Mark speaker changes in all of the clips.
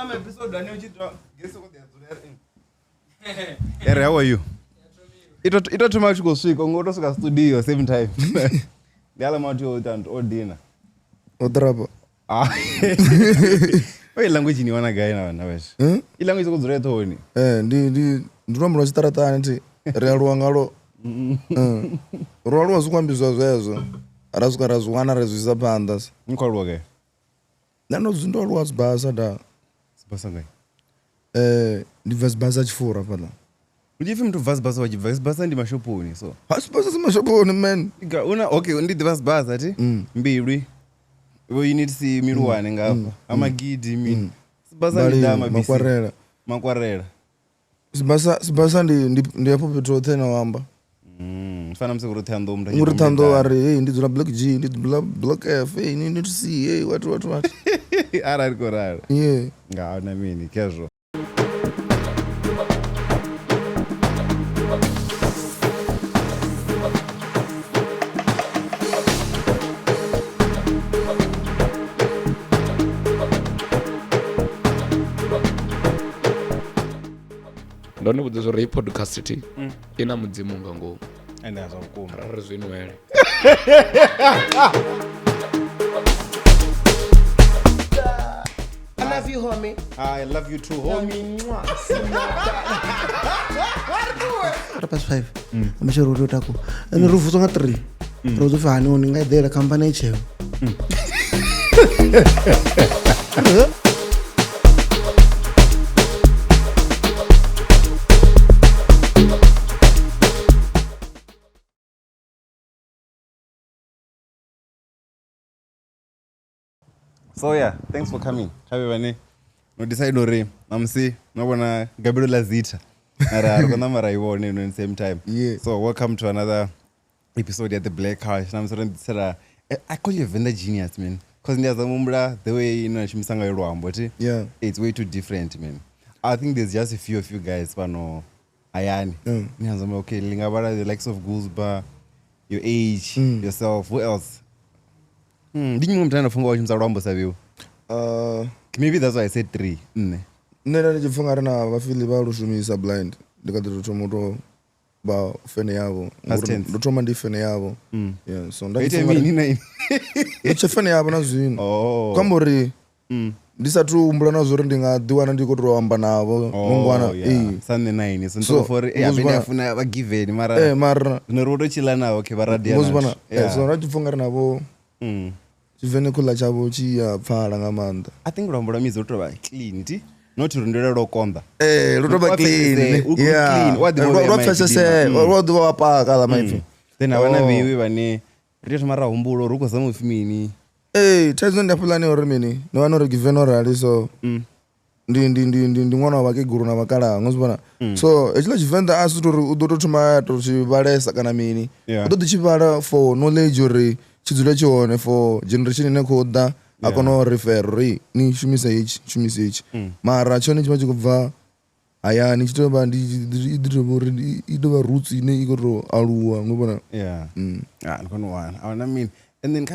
Speaker 1: How are you? Itotuma kusvika ngotosvika studio same time. Ndiala mati dinner.
Speaker 2: Odrapa.
Speaker 1: Why language ni wana guy na wewe? I language kudzura toni.
Speaker 2: Ndinombona chitaratani ti realwa ngalo. Rolwa zvikwambizwa zvezo. Arasuka razwana rezvisa panda.
Speaker 1: Nkolwa ke.
Speaker 2: Nanozindolwa zibasa da.
Speaker 1: Zibasa ngai.
Speaker 2: Ndibva zibasa chifura pala.
Speaker 1: Ujifi mtu vasbasa wajivasbasa ndi mashoponi so.
Speaker 2: Hasbasa si mashoponi man.
Speaker 1: Okay, ndi vasbasa ati. Mbiri. You need to see miruwane ngapa. Amagidi mini. Sibasa ndi dama bisi. Makwarela.
Speaker 2: Sibasa ndi yapo petrol tena wamba.
Speaker 1: Fana mse kuruthando mntu.
Speaker 2: Kuruthando ari hey ndidzula Black G, ndidzula Black F, hey need to see hey what.
Speaker 1: Ara rikorara.
Speaker 2: Yeah.
Speaker 1: Ngaona mini kezvo.
Speaker 3: Ndone vhudza zwo ri podcast ti ina mudzimu nga ngomu
Speaker 1: Ende azwa vhukuma
Speaker 3: rari zwinwele.
Speaker 4: I love you homie.
Speaker 1: I love you too homie.
Speaker 4: Past 5. Amashero rotako. Ene rufuso nga 3. Rozo fani oni nga dela company cheo.
Speaker 1: So yeah, thanks for coming. Chavivane. No decide ore. Namsi nobona Gabriela Zita. Ara kona maraiwone in the same time.
Speaker 2: Yeah.
Speaker 1: So welcome to another episode at the Black House. Namsora I call you a vendor genius, man. Cause ndiyaza mumbra the way chimisanga yolwambo ti.
Speaker 2: Yeah.
Speaker 1: It's way too different, man. I think there's just a few of you guys pano ayani. Ndiyaza okay, lingabara the likes of Guzba, your age, yourself, who else? Didn't you trying to funga wachimsa rambo sabiu? Maybe that's why I said 3.
Speaker 2: Nena nijifunga rina vafili ba rushumisa blind. Ndikati moto ba fene yavo. Ndotoma ndi fene yavo. Yeah, so
Speaker 1: ndajifunga rina.
Speaker 2: Eche fene yavo na zwino.
Speaker 1: Oh.
Speaker 2: Kamori. Ndisatu umbulana zori ndingadhiwana ndikotro amba navo. Mungwana.
Speaker 1: Sunday 9. So for abende afuna ba given mara.
Speaker 2: Mara.
Speaker 1: Norodo chilana okay baradia.
Speaker 2: Muzbana. So ndajifunga rina vo. Chivene kula chavo chiya pfala ngamanda.
Speaker 1: I think rombo mizo rotoba clean ti. Not rundera rokonda.
Speaker 2: Rotoba clean. Yeah.
Speaker 1: What the
Speaker 2: what do apa kala maifi.
Speaker 1: Then avana viwi vane rito mara humbulo ruko samu fimini.
Speaker 2: Taizo ndapulani ore mini. No wanore given orali so. Ndi mwana wake guru na makala ngozibona. So echila chivenda asu udototuma to chivalesa kana mini. Udotichivala for knowledge ore chidzule chione for generation inekhoda akono refer ni shumisa mara chone chima chikubva ayani chitoba idova roots ine ikoro aluwa ngobona.
Speaker 1: Nkono I mean, and then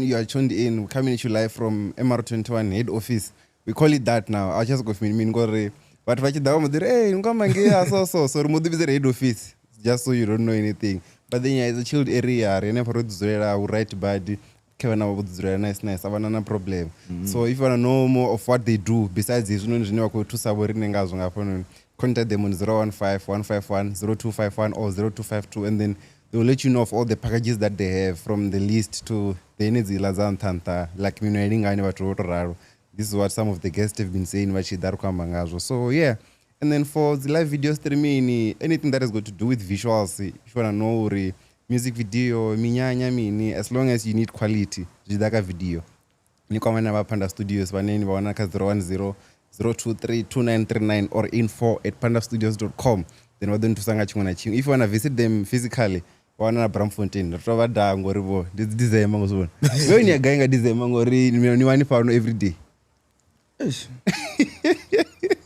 Speaker 1: you are tuned in, coming to you live from MR21 head office. We call it that now. I just go mean gore but vachidawa mudire ngoma ngeya so remudivise head office just so you don't know anything. But then it's a chilled area. Rene produzera right body. Kevana produzera nice. Avana problem. So if you wanna know more of what they do, besides this, to sabori nengazo ngapano. Contact them on 015-151-0251 or 0252, and then they will let you know of all the packages that they have, from the list to the energy lazan tanta like this is what some of the guests have been saying. So yeah. And then for the live video streaming, anything that has got to do with visuals, if you want to know music video, minyanya mini, as long as you need quality, jidaka video. You come in Panda Studios, baneni bawanaka 010-023-2939 or info@pandastudios.com. Then we're going to sanga chingona ching. If you want to visit them physically, wana Bramfontein, rotoba da ngoribo. This design mango zone. When you going design mangori, ni wani pauno every day.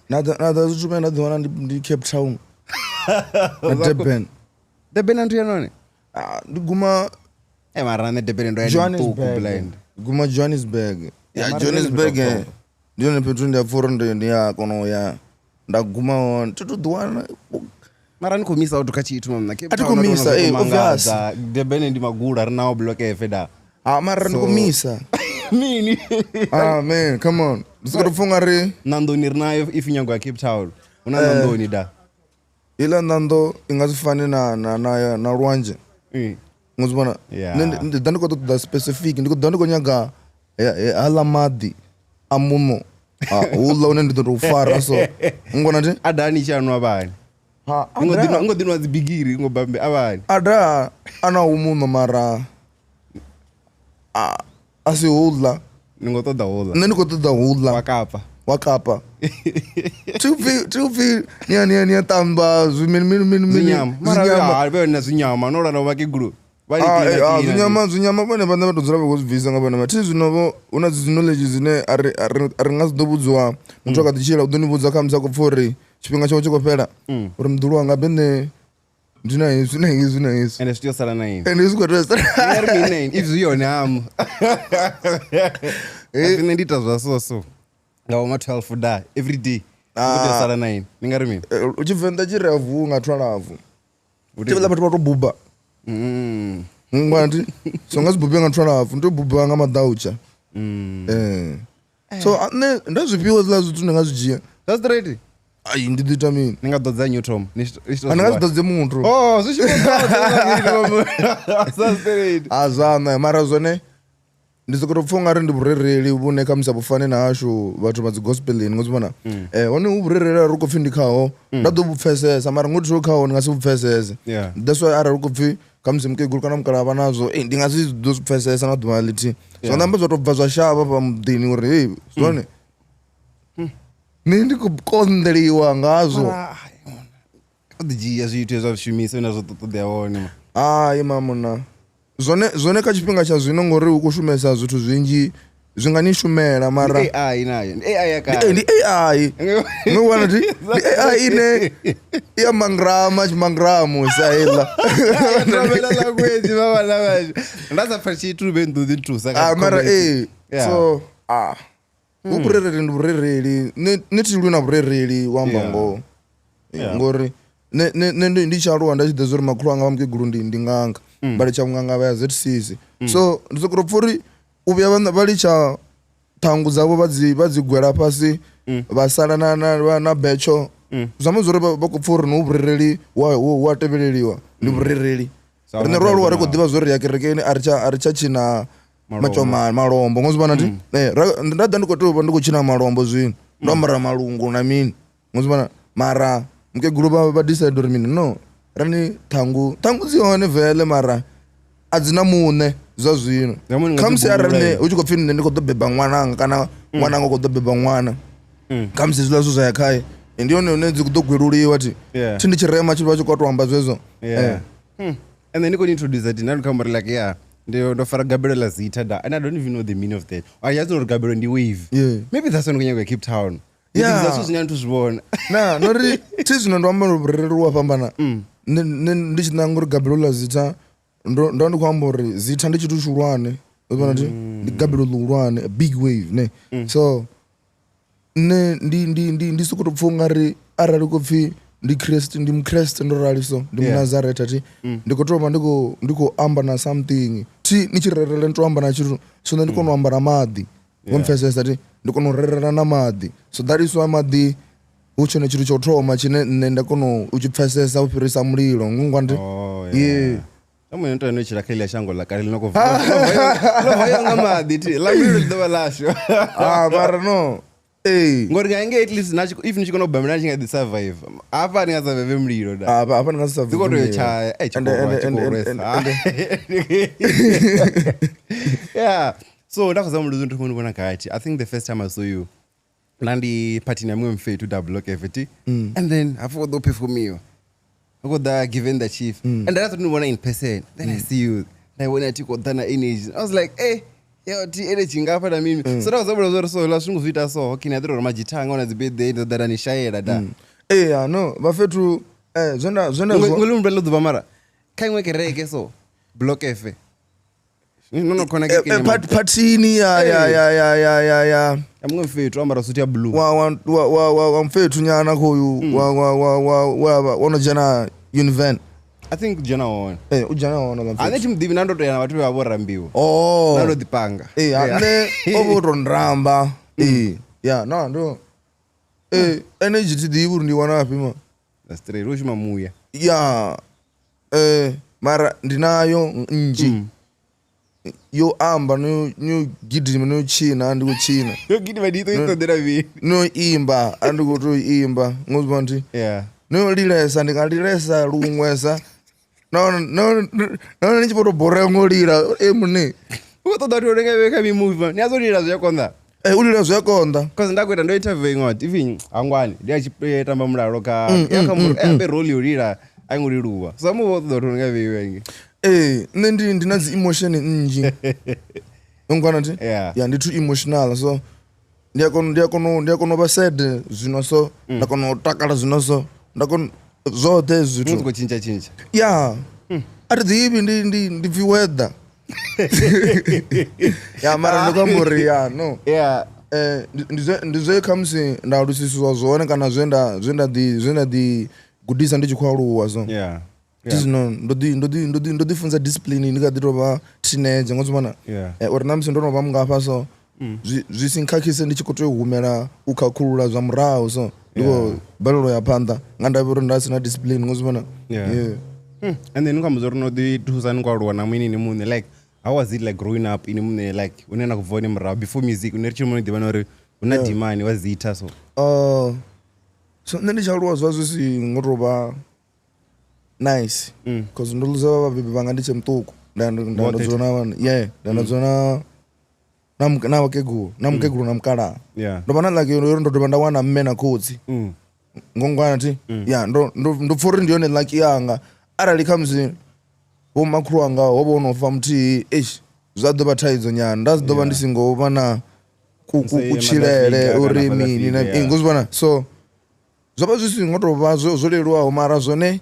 Speaker 2: Nada zuchumena dhiwana ndi Cape Town. Durban.
Speaker 1: Durban antu yanone?
Speaker 2: Ndiguma
Speaker 1: marane Durban ndo yani blind.
Speaker 2: Guma Johannesburg. Yeah, Johannesburg. ndi yone fhethu ndi a pfha uri ndi a kona uya nda guma hone thi thu ḓiwana
Speaker 1: mara ni khou misa out kha tshithu mamna
Speaker 2: A thi khou misa, obvious.
Speaker 1: Durban ndi magula ri nawo block efe da
Speaker 2: mara ndi khou misa
Speaker 1: mini
Speaker 2: man come on ndi sokou pfha ungari
Speaker 1: nandoni ri nayo if nyango ya Cape Town una nandoni da
Speaker 2: iḽa ṋando i nga si fane na lwanzhe ngo zwi vhona
Speaker 1: Yeah.
Speaker 2: ndi ḓa ndi khou ṱoḓa specific ndi khou ḓa ndi khou nyaga haḽa maḓi a muno houḽa une ndi ḓo tou fara so ngona ti
Speaker 1: adani tshanwa vhani ngo dinwa dzi bigiri ngo bambe avhani
Speaker 2: ada ana humuno mara a si houḽa
Speaker 1: ni ngo ṱoḓa hola
Speaker 2: nṋe ndi khou ṱoḓa houḽa
Speaker 1: wakapa
Speaker 2: wa kapa thi upfi ni a ṱamba
Speaker 1: zinyama mara vhe na zinyama no lana vhakegulu
Speaker 2: zwinyama vhone vhane vha tou dzula vha khou zwi bvisa nga vhone thi zwino hu na dzi knowledge dzine a ri nga si ḓo vhudziwa muthu a kha ḓi tshila u ḓo ni vhudza kha musi a khou pfha uri tshifhinga tshawe tshi khou fhela uri muḓulu wanga bene ndi na hezwi na hezwi na hezwi
Speaker 1: ende zwi tea u sala na ini
Speaker 2: ende zwi khou tea
Speaker 1: if zwi yone hamu nṋe ndi ita zwa so nga vhoma 12 da every day tea u sala na ini ni nga ri mini
Speaker 2: u tshivenḓa tshi ri a vuwa nga thwalavu thi vhaḽa vhathu vha tou buba ngwati so nga si bube nga thwalavu ndi to bubiwa nga maḓautsha so nṋe nda zwifhiwa zwiḽa zwithu ndi nga zwi dzhia
Speaker 1: that's straight
Speaker 2: ai ndi ḓi ita mini
Speaker 1: ni nga ḓodza new tom
Speaker 2: ndi nga si ḓodze muthu
Speaker 1: zwi tshi that's straight
Speaker 2: zwana mara zwone ndi sokou tou pfha ungari ndi vhurereli vhune kha musi a vhufane na hashu vhathu vha dzi gospelini ngo zwi vhona hone hu vhurereli arali hu khou pfhi ndi khaho nda ḓo vhupfhesesa mara ngo thi khaho ndi nga si vhupfhesese
Speaker 1: Yeah.
Speaker 2: that's why arali hu khou pfhi kha musi mukegulu kana mukalaha nazwo ndi nga si ḓo zwi pfhesesa na ḓuvha ḽithihi zwa namba zwa tou bva zwa shavha pa muḓini uri hei zwone ni ndi khou konḓeliwa ngazwo
Speaker 1: o ḓi dzhia zwithu hezwa zwishumiswa na zwo ṱoḓea hone
Speaker 2: ai mamuna zwone kha tshifhinga tsha zwino ngori hu khou shumesa zwithu zwinzhi zwi nga ni shumela mara
Speaker 1: AI nayo ndi AI ya kale
Speaker 2: ndi AI ngo wana ti ndi AI ine ya mangrama chimangramu saila
Speaker 1: travela language baba la baje ndaza pfa tshithu be ndu ḓi thusa ka
Speaker 2: mara so vhurereli ndi vhurereli ni thi lwi na vhurereli wamba ngo ngori ne ndi tshi aluwa nda tshi ḓe zwa uri makhulu anga vha mukegulu ndi nganga vha litsha munganga vha ya ZCC so ndi sokou pfha uri u vhuya vha litsha ṱhangu dzavho vha dzi gwela fhasi vha sala na betsho zwi zwa uri vha khou pfha uri ni hu vhurereli wa tevheleliwa ndi vhurereli rine ro aluwa ri khou ḓivha zwa uri ya kerekeni a ri tsha tshina malombo ngo zwi vhona ti nda ḓa ndi khou tea u vha ndi khou tshina malombo zwino ndo ambara malungu na mini ngo zwi vhona mara mukegulu vha decide uri mini no rani ṱhangu dzi hone vele mara a dzi na muṋe zwa zwino kha musi arali hu tshi khou pfhi nṋe ndi khou ḓo beba ṅwananga kana ṅwananga u khou ḓo beba ṅwana kha musi zwiḽa zwithu zwa ya khaye ndi hone hune dzi ḓo gweluliwa thi ndi tshirema tshi vha tshi khou tou amba zwezwo
Speaker 1: and then ni khou introduce that na come like ndo fara Gabriel Zita da and I don't even know the meaning of that I just know Gabriel ndi wave maybe that's when we Cape Town that's zwine nthu zwivhona
Speaker 2: na nori thi zwino ndo amba vhurereli wa fhambana ndi tshi nanga uri Gabriel Zita ndo ndi khou amba uri Zita ndi tshithu tshihulwane uzvona ti ndi Gabriel luhulwane a big wave ne so ne ndi sokou tou pfha ungari arali khou pfhi ndi mkreste ndo rali so ndi munazareta ti ndi khou thoma ndi khou amba na something ti ni tshi rerele ndi tou amba na tshithu so ndi kona u amba na maḓi ngo mpfhesesa ti ndi kona u rerela na maḓi so that is why maḓi hu tshone tshithu tsha u thoma tshine nṋe nda kona u tshi pfhesesa u fhirisa mulilo ngwandi
Speaker 1: amwe nto ino tshila kha iḽa shango ḽa kale ḽino lovaya nga maḓi ti ḽa mulilo ḽi ḓovha ḽashu
Speaker 2: mara no
Speaker 1: ngori ngaenge at least if ni tshi kona u bambela ni tshi nga ḓi survive hafha ni nga survive mulilo da
Speaker 2: hafha ni nga survive
Speaker 1: dziko to tshaya yeah so ndakhouza muluzo nthu muni bona gathi I think the first time I saw you nandi party na mwe mfethu double lock FT and then I thought do performiwa I got that given the chief and that's what I in person then I see you then when I took that energy I was like yo ti energy ngapha na mimi so ndakhouza muluzo so la swingu vita so okay na ndiro majitanga ona dzibirthday ndo dara ni shayela da
Speaker 2: no vafethu zwenda
Speaker 1: ngolumbe lo dzuva mara khaimwe kereke so block FT no connect
Speaker 2: patini ya
Speaker 1: amwe mfethu ambara suit ya blue
Speaker 2: wa mfethu nyana khoyu wa wanojana Univen.
Speaker 1: I think jana one
Speaker 2: ujana wona mfethu
Speaker 1: ane timdivi nandotoyana vatu vavorambiwa
Speaker 2: oh
Speaker 1: nanodipanga
Speaker 2: ane ovotonramba ya no ndo energy tidivi ndi wanapi ma
Speaker 1: straight ushima muya
Speaker 2: ya mara ndinayo nji yo amba no gidima no china andi kuchina
Speaker 1: yo gidima dito itondera vi
Speaker 2: no imba andi kuto imba ngozwa nti
Speaker 1: yeah
Speaker 2: no lilesa ndikalilesa lumwesa no nichipoto bora ngolira mune
Speaker 1: utoda kuti unenge weka mi movie ni azolira zvakonda
Speaker 2: ulira zvakonda
Speaker 1: cause ndakuita ndo interview ngoti even angwani ndi achitamba mulalo ka yakamuru ambe role yolira anguriruwa so muvotoda kuti unenge wewenge
Speaker 2: ndinazi emotion nji ngwana ti
Speaker 1: yeah
Speaker 2: ndi too emotional so ndiyakono ba sad zvino so ndakono takala zvino so ndakono zote zvithu
Speaker 1: ngochinja
Speaker 2: yeah ati dhivi ndibvi weather ya mara ndokambori ya no
Speaker 1: yeah
Speaker 2: ndizve khamusi ndalusiswa zvone kana zvenda di gudisa ndichikwaluwa so
Speaker 1: yeah
Speaker 2: tizino ndodifunza discipline ndikaditova teenager ngozvona uri namusi ndonova mungapa so zvisinkhakise ndichikotohumera ukhakhulula zva murahu so ndiko balelo ya panda ngandaviro ndasina discipline ngozvona
Speaker 1: and then ukamuzori noditusa kwaluwa namwinini mune like how was it like growing up ini mune like unoenda kuvone murahu before music une richiri munodhivana uri una dimani waziita so
Speaker 2: so nendichaluwa zva zvisi ngotova nice because ndoluza vabebi vanga ndichemutuku ndandodzona vanhu ndandodzona namukeguru namukala ndopana like ndotova ndawana mmena khodzi ngongwana ti ya ndopfuri ndiyone lucky yanga arali khamusi vomakuru anga wova unofa muti zvadova thaidzo nyana ndazidova ndisingova na kuchilele uri mini ngozvona so zvava zvisi ngotova zvoleluwawo mara zvone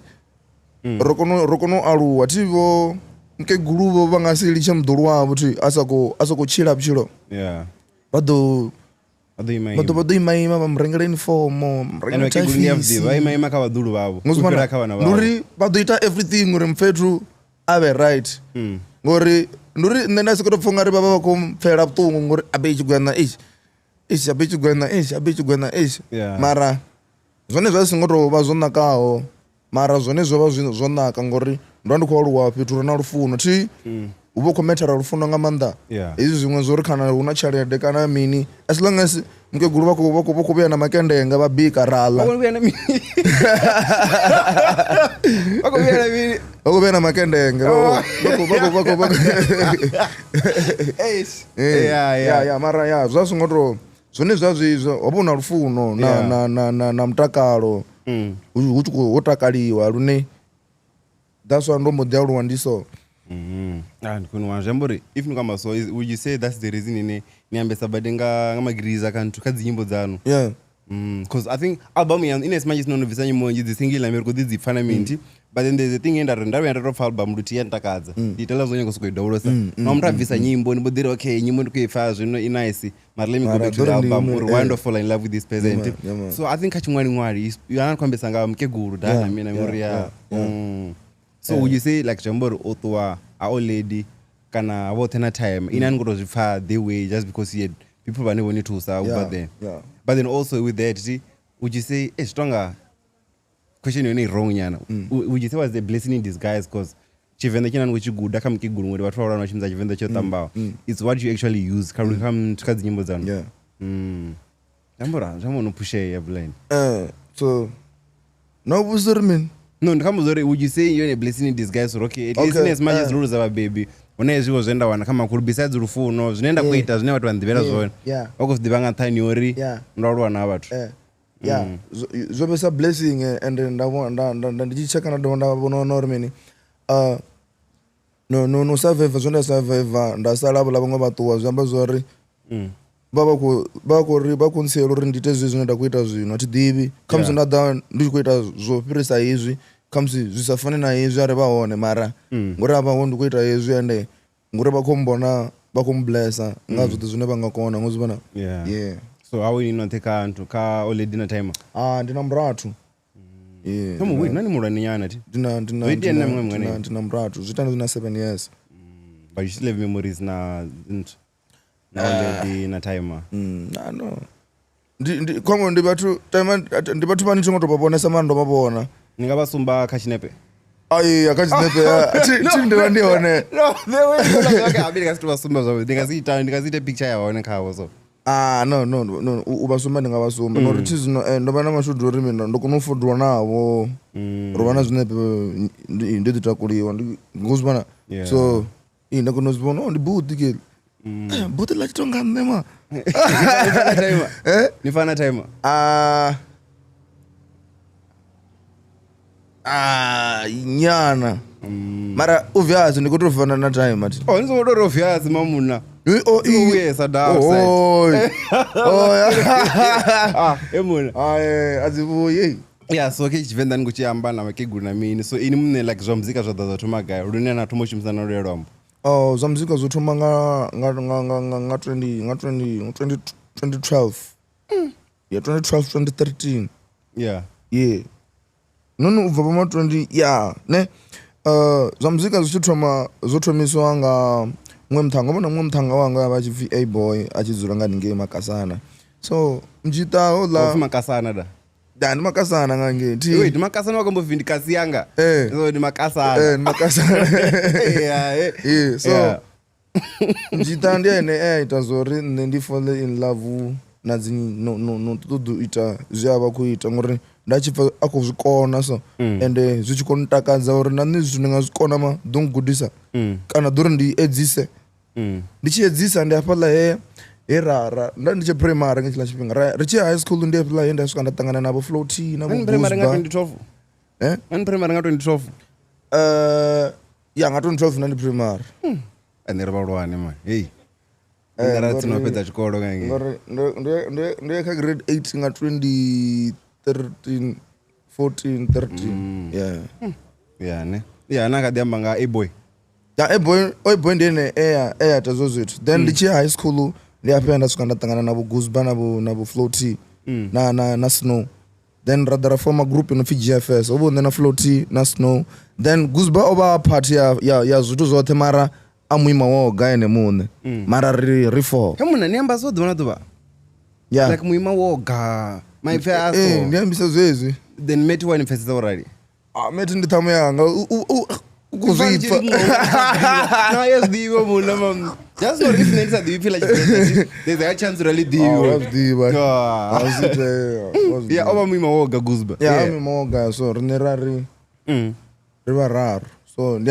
Speaker 2: rokono aluwa tivo mkeguluvo vangasilicha mudhulu wavo ti asakuchila pchilo vadoimaima vamurengela fomo
Speaker 1: vaimaiima kavadhulu vavo
Speaker 2: nduri vadoita everything uri mfethu ave right ngori nduri nne ndasikotopfunga ri vava vakomupfela vutungu ngori abe chigwena mara zvone zvasingotova zvonakawo mara zvone zvova zvonaka ngori ndo ndikwaluwa fhethu uri na lufuno ti uva ukhomethera lufuno nga maanḓa izvi zvimwe zwo ri khana una tshelede kana mini as long as mukegulu vako vhuya na makendenga va bika rala vakuvuya na makendenga mara ya zva swingoto zvone zvazvizvo wava una lufuno na mutakalo wotakaliwa lune that's why ndomboḓi aluwa ndiso
Speaker 1: ndikunwa zvambori if nikamba so would you say that's the reason niambe sabade nga magiriza kantu kadzinyimbo dzanu because I think album yangu ine smanje sinonobvisa nyimbo nji dzisingila meri kuti dzifanamenti but then there's a thing ndaruya ndatofa album kuti yantakadza ndiitela zonyengo sikuidaulosa nomurabvisa nyimbo ndimbodhiri okay nyimbo ndikuifa zvino inice mari let me go back to the album or why fall in love with this peasant so I think kachimwari yanakwambisa nga mkeguru dana mina muriya so would you say like jambori otowa our lady kana votena time inani kutozvipfa the way just because he had people vanevoni tusa over there but then also with that would you say stronger question yone wrong nyana would you say was the blessing in disguise because chivenda chinani kuchiguda kamukiguru ngoti vathu vaurana vachimza chivenda chotambawa it's what you actually use kam tukadzinyimbo dzanu zvamunopusha yablane
Speaker 2: so nobuzori mini
Speaker 1: no ndikambozori would you say you're a blessing in disguise okay at least as much as rules avababy une zvivo zvoenda wana kamakuru besides rufuno zvinoenda kuita zvine vatu vandivera zvone vakuzdiva ngathanyori ndauluwa na vatu
Speaker 2: zvomesa blessing and ndichicheka ndavona uri mini nosurvivha zvondasurvivha ndasalavo vamwe vatuwa zviamba zvori vakunisiyela uri ndiite zvi zvinoda kuita zvino hatidivi khamusi ndada ndichikuita zvopirisa izvi khamusi zvisafane na izvi ari vahone mara ngori avawo ndikuita izvi ende ngori vha khou mbona vha khou mblessa nga zwoṱhe zwine vha nga kona ngo zwi vhona.
Speaker 1: Yeah. So how you not ka nthu ka already na time?
Speaker 2: Ndi na murathu. Yeah.
Speaker 1: Kama wewe nani mulani nyana ti?
Speaker 2: Ndina murathu zwitanda zwina 7 years.
Speaker 1: But you still have memories na nthu. Na already na timer.
Speaker 2: No. Kwangu ndi vhathu vani thongo to vhavhonesa mara ndo vhavhona.
Speaker 1: Ni nga vha sumba kha tshinepe?
Speaker 2: Ai akachinepe thi ndivha ndi hone.
Speaker 1: No, the way okay abi ngasi vha sumba zwo. Ndingazita picture ya hone khawo so.
Speaker 2: No u vha sumba ndi nga vha sumba no ri thi zwino ndo vha na mashudu uri mina ndo kona u fodwa navho. Ro vha na zwinepe ndi ḓi takuliwa ndi ngozibana. So ndo kona u zwivhona ndi buḓi ke. Buḓi ḽa tshitonga nṋe ma.
Speaker 1: Ni fana timer?
Speaker 2: Nyana. Mara uvyazi ndi kuto fana na time ati.
Speaker 1: Ni so ndo rovyazi mamuna. Uyesa da
Speaker 2: outside.
Speaker 1: Emuna.
Speaker 2: Azivuye.
Speaker 1: Yeah, so ke Tshivenḓa ni kuchiamba na makegulu na mini. So ini mune like zwa muzika zwa ḓa thoma gai. Lune na thoma shumisana no lwambo.
Speaker 2: Zwa muzika zwo thoma nga 2012. Yeah, 2012 2013.
Speaker 1: Yeah.
Speaker 2: Nono ubva pa 20 ne zwa muzika zwi thomiswa nga mwe mthanga wanga vha tshi pfi A boy a tshi dzula nga ngei Makasana. So mjita hola
Speaker 1: Makasana da.
Speaker 2: Ndi Makasana nga ngei thi.
Speaker 1: Wait, Makasana wakambo vindi kasi yanga. So ni Makasana.
Speaker 2: Makasana.
Speaker 1: Yeah.
Speaker 2: So mjita ndi ene ita zori nne ndi fall in love na dzi no ṱoḓo ita zwi avha khou ita ngori nda tshi pfa a khou zwi kona so ende zwi tshi kho ntakadza uri na nṋe zwithu ndi nga zwi kona ma ḓo ngudisa kana ḓo ri ndi edzise ndi tshi edzisa ndi hafhaḽa he ra nda ndi tshi primary nga tshila tshifhinga ri tshi high school ndi hafhaḽa he nda swika nda ṱangana navho Floaty na vho
Speaker 1: primary nga 2012. Ani primary nga 2012.
Speaker 2: Ya nga 2012 na ndi primary.
Speaker 1: Ane ri vhalwane man. Hey. Ngara tsino fhedza tshikolo nga ngei.
Speaker 2: Ngori ndo kha grade 8 nga 2013 14 13.
Speaker 1: Yeah ne. Yeah na kha ḓi amba nga A boy.
Speaker 2: Ya A boy ndi ene ta zwo zwithu. Then ndi tshi high school ndi afha nda swika nda ṱangana navho Guzba navho Floaty na Snow. Then ra form a group no pfi GFS ovho na Floaty na Snow. Then Guzba over part ya zwithu zwoṱhe mara amuima woga ene muṋe mara ri four.
Speaker 1: Kama na niamba so ḓuvha na ḓuvha.
Speaker 2: Yeah.
Speaker 1: Like muima woga maipfi aso.
Speaker 2: Ndi ambisa zwezwi.
Speaker 1: Then mate wine pfesesa already.
Speaker 2: Mate ndi ṱhamu yanga ukuzipfa.
Speaker 1: Na yes divo muna mam. Just not if nenda divi like there's a chance really divo. Yeah, oba muima woga Guzba.
Speaker 2: Yeah, muima woga so rine rari. Ri vararu. So ndi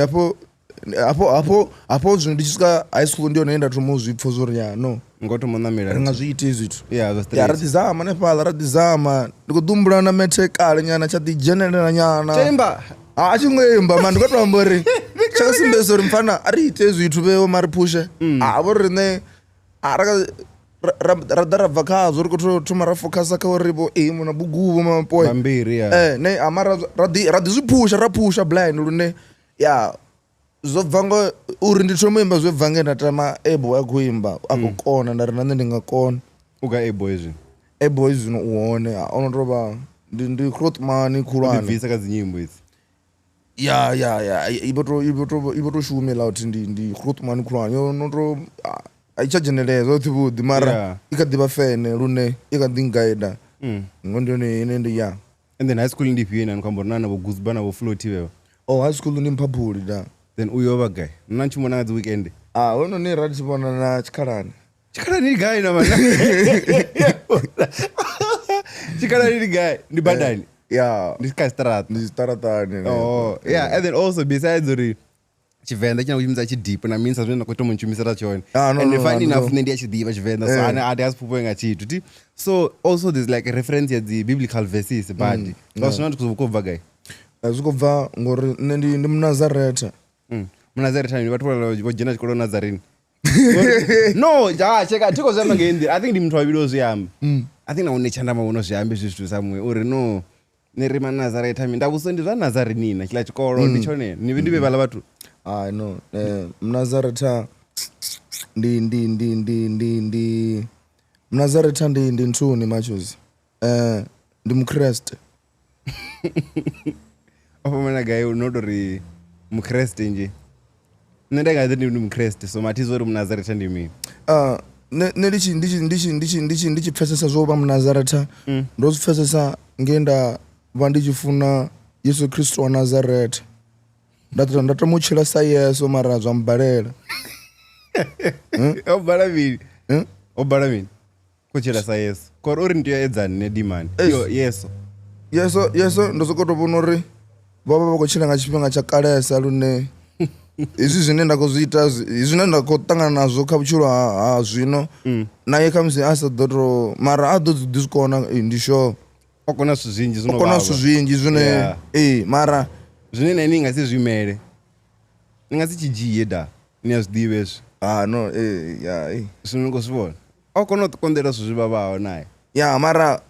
Speaker 2: hapo zwino ndi tshi swika high school ndi yone thoma zwipfo zwo ri ya no
Speaker 1: ngoto monamela
Speaker 2: ri nga zwi ite zwithu.
Speaker 1: Yeah, that's
Speaker 2: ya radizama nefhala radizama ndi kho ḓumbula na methe kale nyana tsha ḓi dzhenelela nyana
Speaker 1: Temba
Speaker 2: a tshi ngoimba man ndi kho to amba uri tsha simbesa uri mfana ari ite zwithu vheo mari pushe vho rine ra dara bva khazwo ri kho thoma ra focus kha uri vho muna buguvo mapoy
Speaker 1: bambiri ya
Speaker 2: ne amara ra ḓi zwi pusha blind lune ya zwo bva uri ndi thoma imba zwo bva nge tama A boy a khou imba a khou kona nda ri na nṋe ndi nga kona
Speaker 1: uga A boy zwino
Speaker 2: A boy zwino uone ono to vha ndi Grootman khulwane
Speaker 1: ndi bvisa ka dzinyimbo idzi.
Speaker 2: ya ibo to shumela uthi ndi Grootman khulwane yo no to a tsha dzheneleza uthi vhuḓi mara I kha ḓivha fene lune I kha ḓi guide ngondo ine ndi ya.
Speaker 1: And then high school ndi fina nikwamba na vho Guzba na vho Floaty vho.
Speaker 2: High school ndi Mphaphuli da.
Speaker 1: Then uyo ba guy nna tshimona nga dzi weekend
Speaker 2: wono ni ra tshivona na Tshikhalani
Speaker 1: ni guy na mana Tshikhalani ni guy ndi badani ndi ka
Speaker 2: straatani
Speaker 1: and then also besides uri Tshivenḓa tshina kushumisa tshi deep na means zwine na khou thoma shumisela tshone and funny enough ndi a tshi ḓivha Tshivenḓa so ana a phupho nga tshithu so also there's like a reference ya the biblical verses but that's not because of guy
Speaker 2: zwi bva ngori nne ndi Mnazaretha.
Speaker 1: Mnazaretha ni vhathu vho dzhena tshikolo Nazarene. No, cheka thiko zama ngendi. I think ndi muthu wa bilo zwiamba. I think na une chanda mabono zwiambe zwithu samwe uri no ni ri Mnazaretha mi ndavuso ndi zwa Nazarene na kila tshikolo ndi tshone ni vhe vhala vhathu.
Speaker 2: no Mnazaretha ndi Mnazaretha ndi nthuni machozi ndi mukhreste
Speaker 1: ofamana gaye unotori mukhreste nje nṋe ndingaḓi ndi mukhreste so mathizo uri Mnazaretha ndi mini
Speaker 2: ndi tshi pfesesa zwo vha Mnazaretha ndo zwi pfesesa nge nda vha ndi tshi funa Yesu Kristo wa Nazaretha nda tama u tshila sa Yesu mara zwa mbalela
Speaker 1: obala mini kutshila sa Yesu kori uri ndi yo edzani ne dimani
Speaker 2: yeso ndo sokoto vhona uri vha vha khou tshila nga tshifhinga tsha kalesa lune hezwi zwine nda khou zwi ita zwine nda khou ṱangana nazwo kha vhutshilo ha zwino naye khamusi a sa ḓo to mara a ḓo ḓi zwi kona ndi sure
Speaker 1: o kona zwithu zwinzhi zwino
Speaker 2: kona zwithu zwinzhi zwine mara
Speaker 1: zwine na ini nga si zwimele ni nga si tshi dzhie da ni a zwi ḓivhe hezwi
Speaker 2: no
Speaker 1: zwino ni khou zwi vhona o kona u konḓela zwithu zwi vhavhaho naye
Speaker 2: mara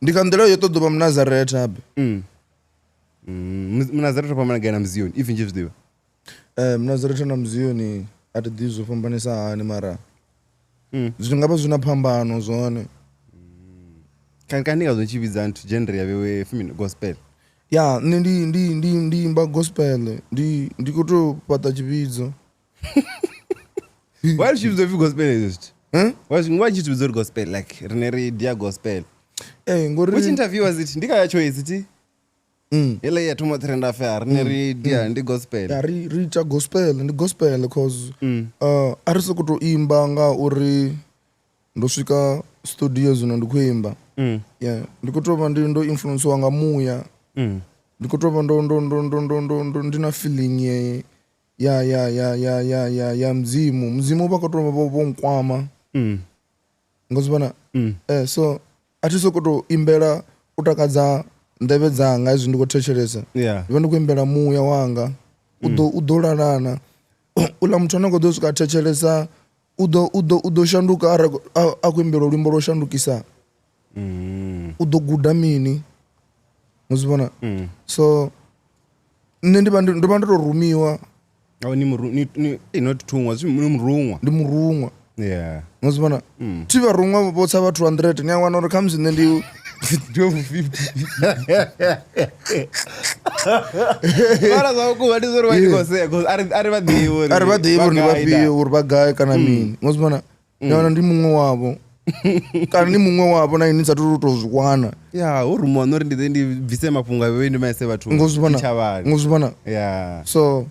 Speaker 2: ndi kha nḓila yo ṱoḓa vha Mnazaretha be
Speaker 1: Mnazaretha fhambana gai na Mziyoni if nje zwi ḓivha
Speaker 2: Mnazaretha na Mziyoni a thi ḓivhi zwo fhambanisa hani mara zwithu nga vha zwi na phambano zwone
Speaker 1: kani ndi nga zwo tshi vhidza nthu genre ya vhewe femini gospel
Speaker 2: nṋe ndi imba gospel ndi khou tou fhaṱa tshivhidzo
Speaker 1: why tshi vhidzwa pfi gospel hezwi zwithu why tshi vhidzwa uri gospel like rine ri dia gospel
Speaker 2: ngori
Speaker 1: which interview was it ndi kha choice ti hele ya thoma trend affair rine ri dia ndi gospel
Speaker 2: ri ita gospel ndi gospel because a ri sokou tou imba nga uri ndo swika studio zwino ndi khou imba ndi khou tou vha ndo influenciwa nga muya ndi khou tou vha ndo ndi na feeling ya mzimu vha khou tou vha nkwama nga zwi vhona so a thi sokou tou imbela u takadza nḓevhe dzanga hezwi ndi khou thetshelesa ndi vha ndi khou imbela muya wanga u ḓo lalana uḽa muthu ane khou ḓo swika thetshelesa u ḓo shanduka a khou imbela luimbo lwo shandukisa u ḓo guda mini nga zwi vhona so nṋe ndi vha ndo tou rumiwa
Speaker 1: not thungwa ni murungwa
Speaker 2: ndi murungwa nga zwi vhona thi vharungwa vho tsa vhathu 100 ni a wana uri khamusi nṋe ndi
Speaker 1: 50 mara zwa vhukuma ndi zwo ri vha ndi khou sea cause a ri vha ḓivhi uri
Speaker 2: ndi vhafhio uri vha gai kana mini nga zwi vhona ni wana ndi muṅwe wavho kana ni muṅwe wavho na ini sathu tou zwi wana
Speaker 1: hu rumiwa no uri ndi ḓe ndi bvise mafhungo a vhewe ndi maise vhathu
Speaker 2: nga zwi vhona so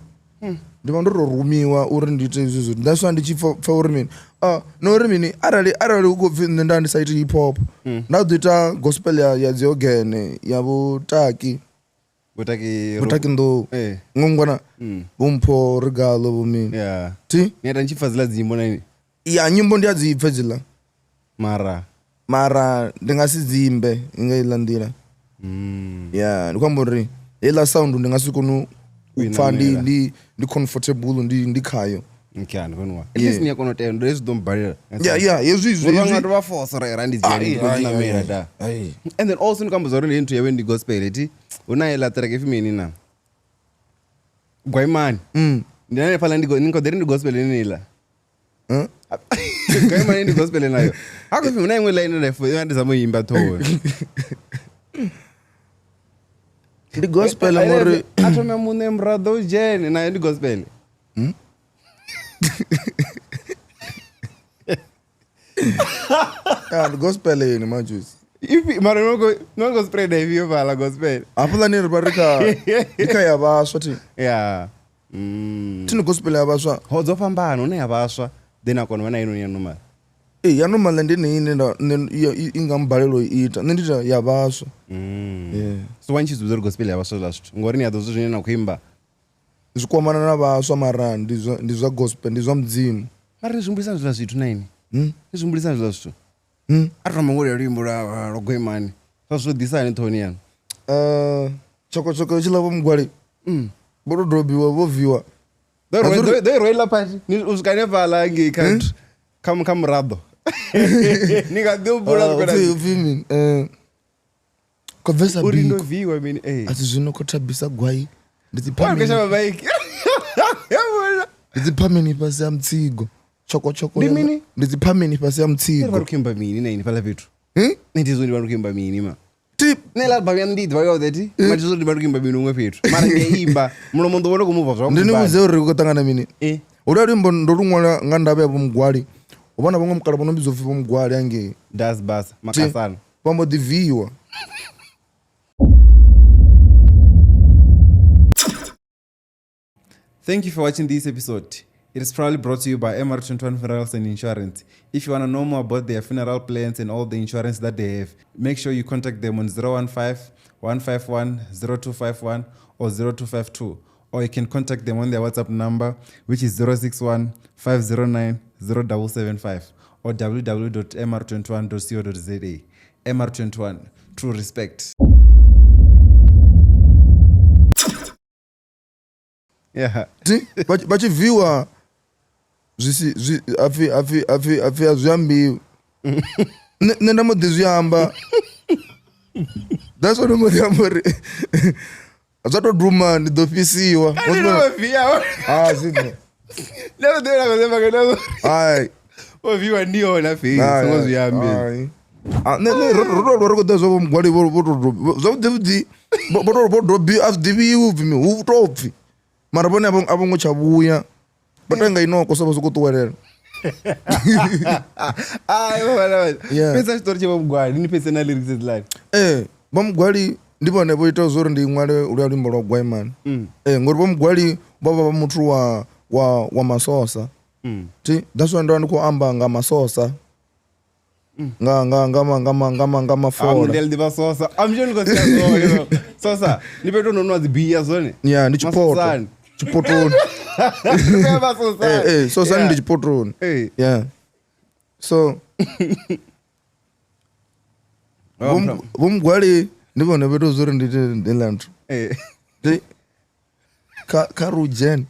Speaker 2: ndi vha ndo tou rumiwa uri ndi ite izwi zwithu that's why ndi tshi pfa uri mini na uri mini arali hu khou pfi nṋe nda ndi sa iti hip hop nda ḓo ita gospel ya dzi organ ya vhutaki nḓou ngongwana vhumpho regalo vhumini ti
Speaker 1: ni ita ntshipfa dziḽa dzinyimbo na ini
Speaker 2: nyimbo ndi a dzi pfe dziḽa mara ndi nga si dzimbe nga iḽa nḓila ndi khou amba uri heiḽa sound ndi nga si kone u pfa ndi comfortable ndi khayo
Speaker 1: at least ni a kona u tenda hezwi ḓo mbalela
Speaker 2: hezwi
Speaker 1: nga tou vha force ra ndi dziainamela da and then also ni khou amba zwa uri ndi nthu yawe ndi gospel ti hu na heiḽa track ifi mini na gwaimani ndi hanefhaḽa ni khou ḓi ri ndi gospel iniḽa gwaimani ndi gospel nayo hako ifi hu na iṅwe line ndi zama u imba ṱhowe
Speaker 2: ndi gospel ngori
Speaker 1: athome muṋe muraḓo u dzhene nayo ndi gospel
Speaker 2: ndi gospel ini majusi
Speaker 1: mara no go spread ifhio fhaḽa gospel
Speaker 2: hafhaḽa ni ri vha ri kha ya vhaswa ti thini gospel ya vhaswa
Speaker 1: ho dzo fhambana hune ya vhaswa then a kona u vha na inoni ya normal
Speaker 2: ya normal ndi ine i nga mbalelo ita nṋe ndi ita ya vhaswa
Speaker 1: so wa ntshi zwi uri gospel ya vhaswa zwa zwithu ngori ni a ḓo zwithu zwine na khou imba
Speaker 2: zwi kwamana na vhaswa mara ndi zwa gospel ndi zwa mudzimu
Speaker 1: mara ni zwihumbulisa zwiḽa zwithu na ini ni zwihumbulisa zwiḽa zwithu a tou mangoli ya luimbo lwa goimani zwa zwithu ḓisa hani ṱhoni yanu
Speaker 2: tshokotshoko tshila vho mugwali vho to dobiwa vho viwa
Speaker 1: ḓo i rwela phati u swika hanefhaḽa ngei kha muraḓo ni nga ḓi
Speaker 2: humbulaupfimi khou bvesa
Speaker 1: uri ndo viwa mini
Speaker 2: asi zwino khou thabisa gwai ndi
Speaker 1: dzipakeshava maiki
Speaker 2: Ndizipha mini pasi ya mtsigo. Choko.
Speaker 1: Ndi mini?
Speaker 2: Ndizipha mini pasi ya mtsigo.
Speaker 1: Vari kuimba mini naini pala vitu. Ndizoni vari kuimba mini ma.
Speaker 2: Tip.
Speaker 1: Nelabhamu yamudidzi vakaudhati matizoti vari kuimba mini umwe petu. Mara ngeimba munomo ndoona kumubva zvakumbani.
Speaker 2: Ndinimuze uri kutangana mini. Uri rimbo ndorumwana ngandave yapo mugwari. Ubona vamwe mukala vanombidzwa pfi mugwari ange.
Speaker 1: Das basa makasana.
Speaker 2: Vambodivhiyiwa.
Speaker 1: Thank you for watching this episode. It is proudly brought to you by MR21 Funerals and Insurance. If you want to know more about their funeral plans and all the insurance that they have, make sure you contact them on 015-151-0251 or 0252. Or you can contact them on their WhatsApp number, which is 061-509-0775 or www.mr21.co.za. MR21, true respect. Yeah.
Speaker 2: Vachivhiyiwa afi azviyambiwi. Nendamodzi zviyamba. That's what ndamodzi zvatodhuma ndidhopisiwa.
Speaker 1: Ovhiwa ndiyona fei songozviyambi.
Speaker 2: Rodo kuda zvo mugwari zvavudzi vodhobhi azvidiviwi ubvimi hutobvi. Mara vone avo ngochavuya. Batanga inoko savo zokutuwerera.
Speaker 1: Pesa chitori chevamugwari ndini pesa lyrics edlani.
Speaker 2: Vamugwari ndivone voita zori ndimware uria rimbo rwa Gwaimani. Ngori vamugwari vava vamutu wa masosa. That's why ndo ndikuamba nga masosa. Nga fola.
Speaker 1: Ndeldiva sosa. Amjoni kosia sosa. Nipeto nonwa zibia zone.
Speaker 2: Yeah, ndi chipoto. Chipotoni. Sosa ndi chipotoni. Yeah. So vumgwali ndivone veto zori ndite ndelantu. Karujen.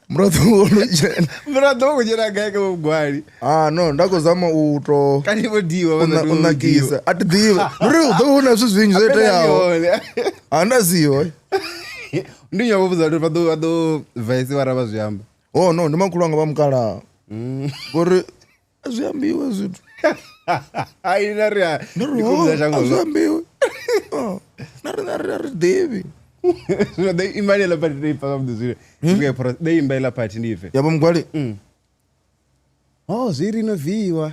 Speaker 1: Mradho kujera gaika vumgwali.
Speaker 2: No, ndakozama uto.
Speaker 1: Kanivodiwa
Speaker 2: unakisa. Atidiwa. Udhoona zvinhu zvoiteyawo. Andaziwa.
Speaker 1: Ndinyakubuza kuti vado vaisi varava zviyamba.
Speaker 2: No, ndimakulu anga vamukala. Kuri zviyambiwe zvithu.
Speaker 1: Ainariya. Ndikubuza changu.
Speaker 2: Zviyambiwe. Nari Devi.
Speaker 1: Dei imbalela pati dei paka mduzire. Dei imbalela pati ndife.
Speaker 2: Yabo mgwali.
Speaker 1: Zviri novhiyiwa.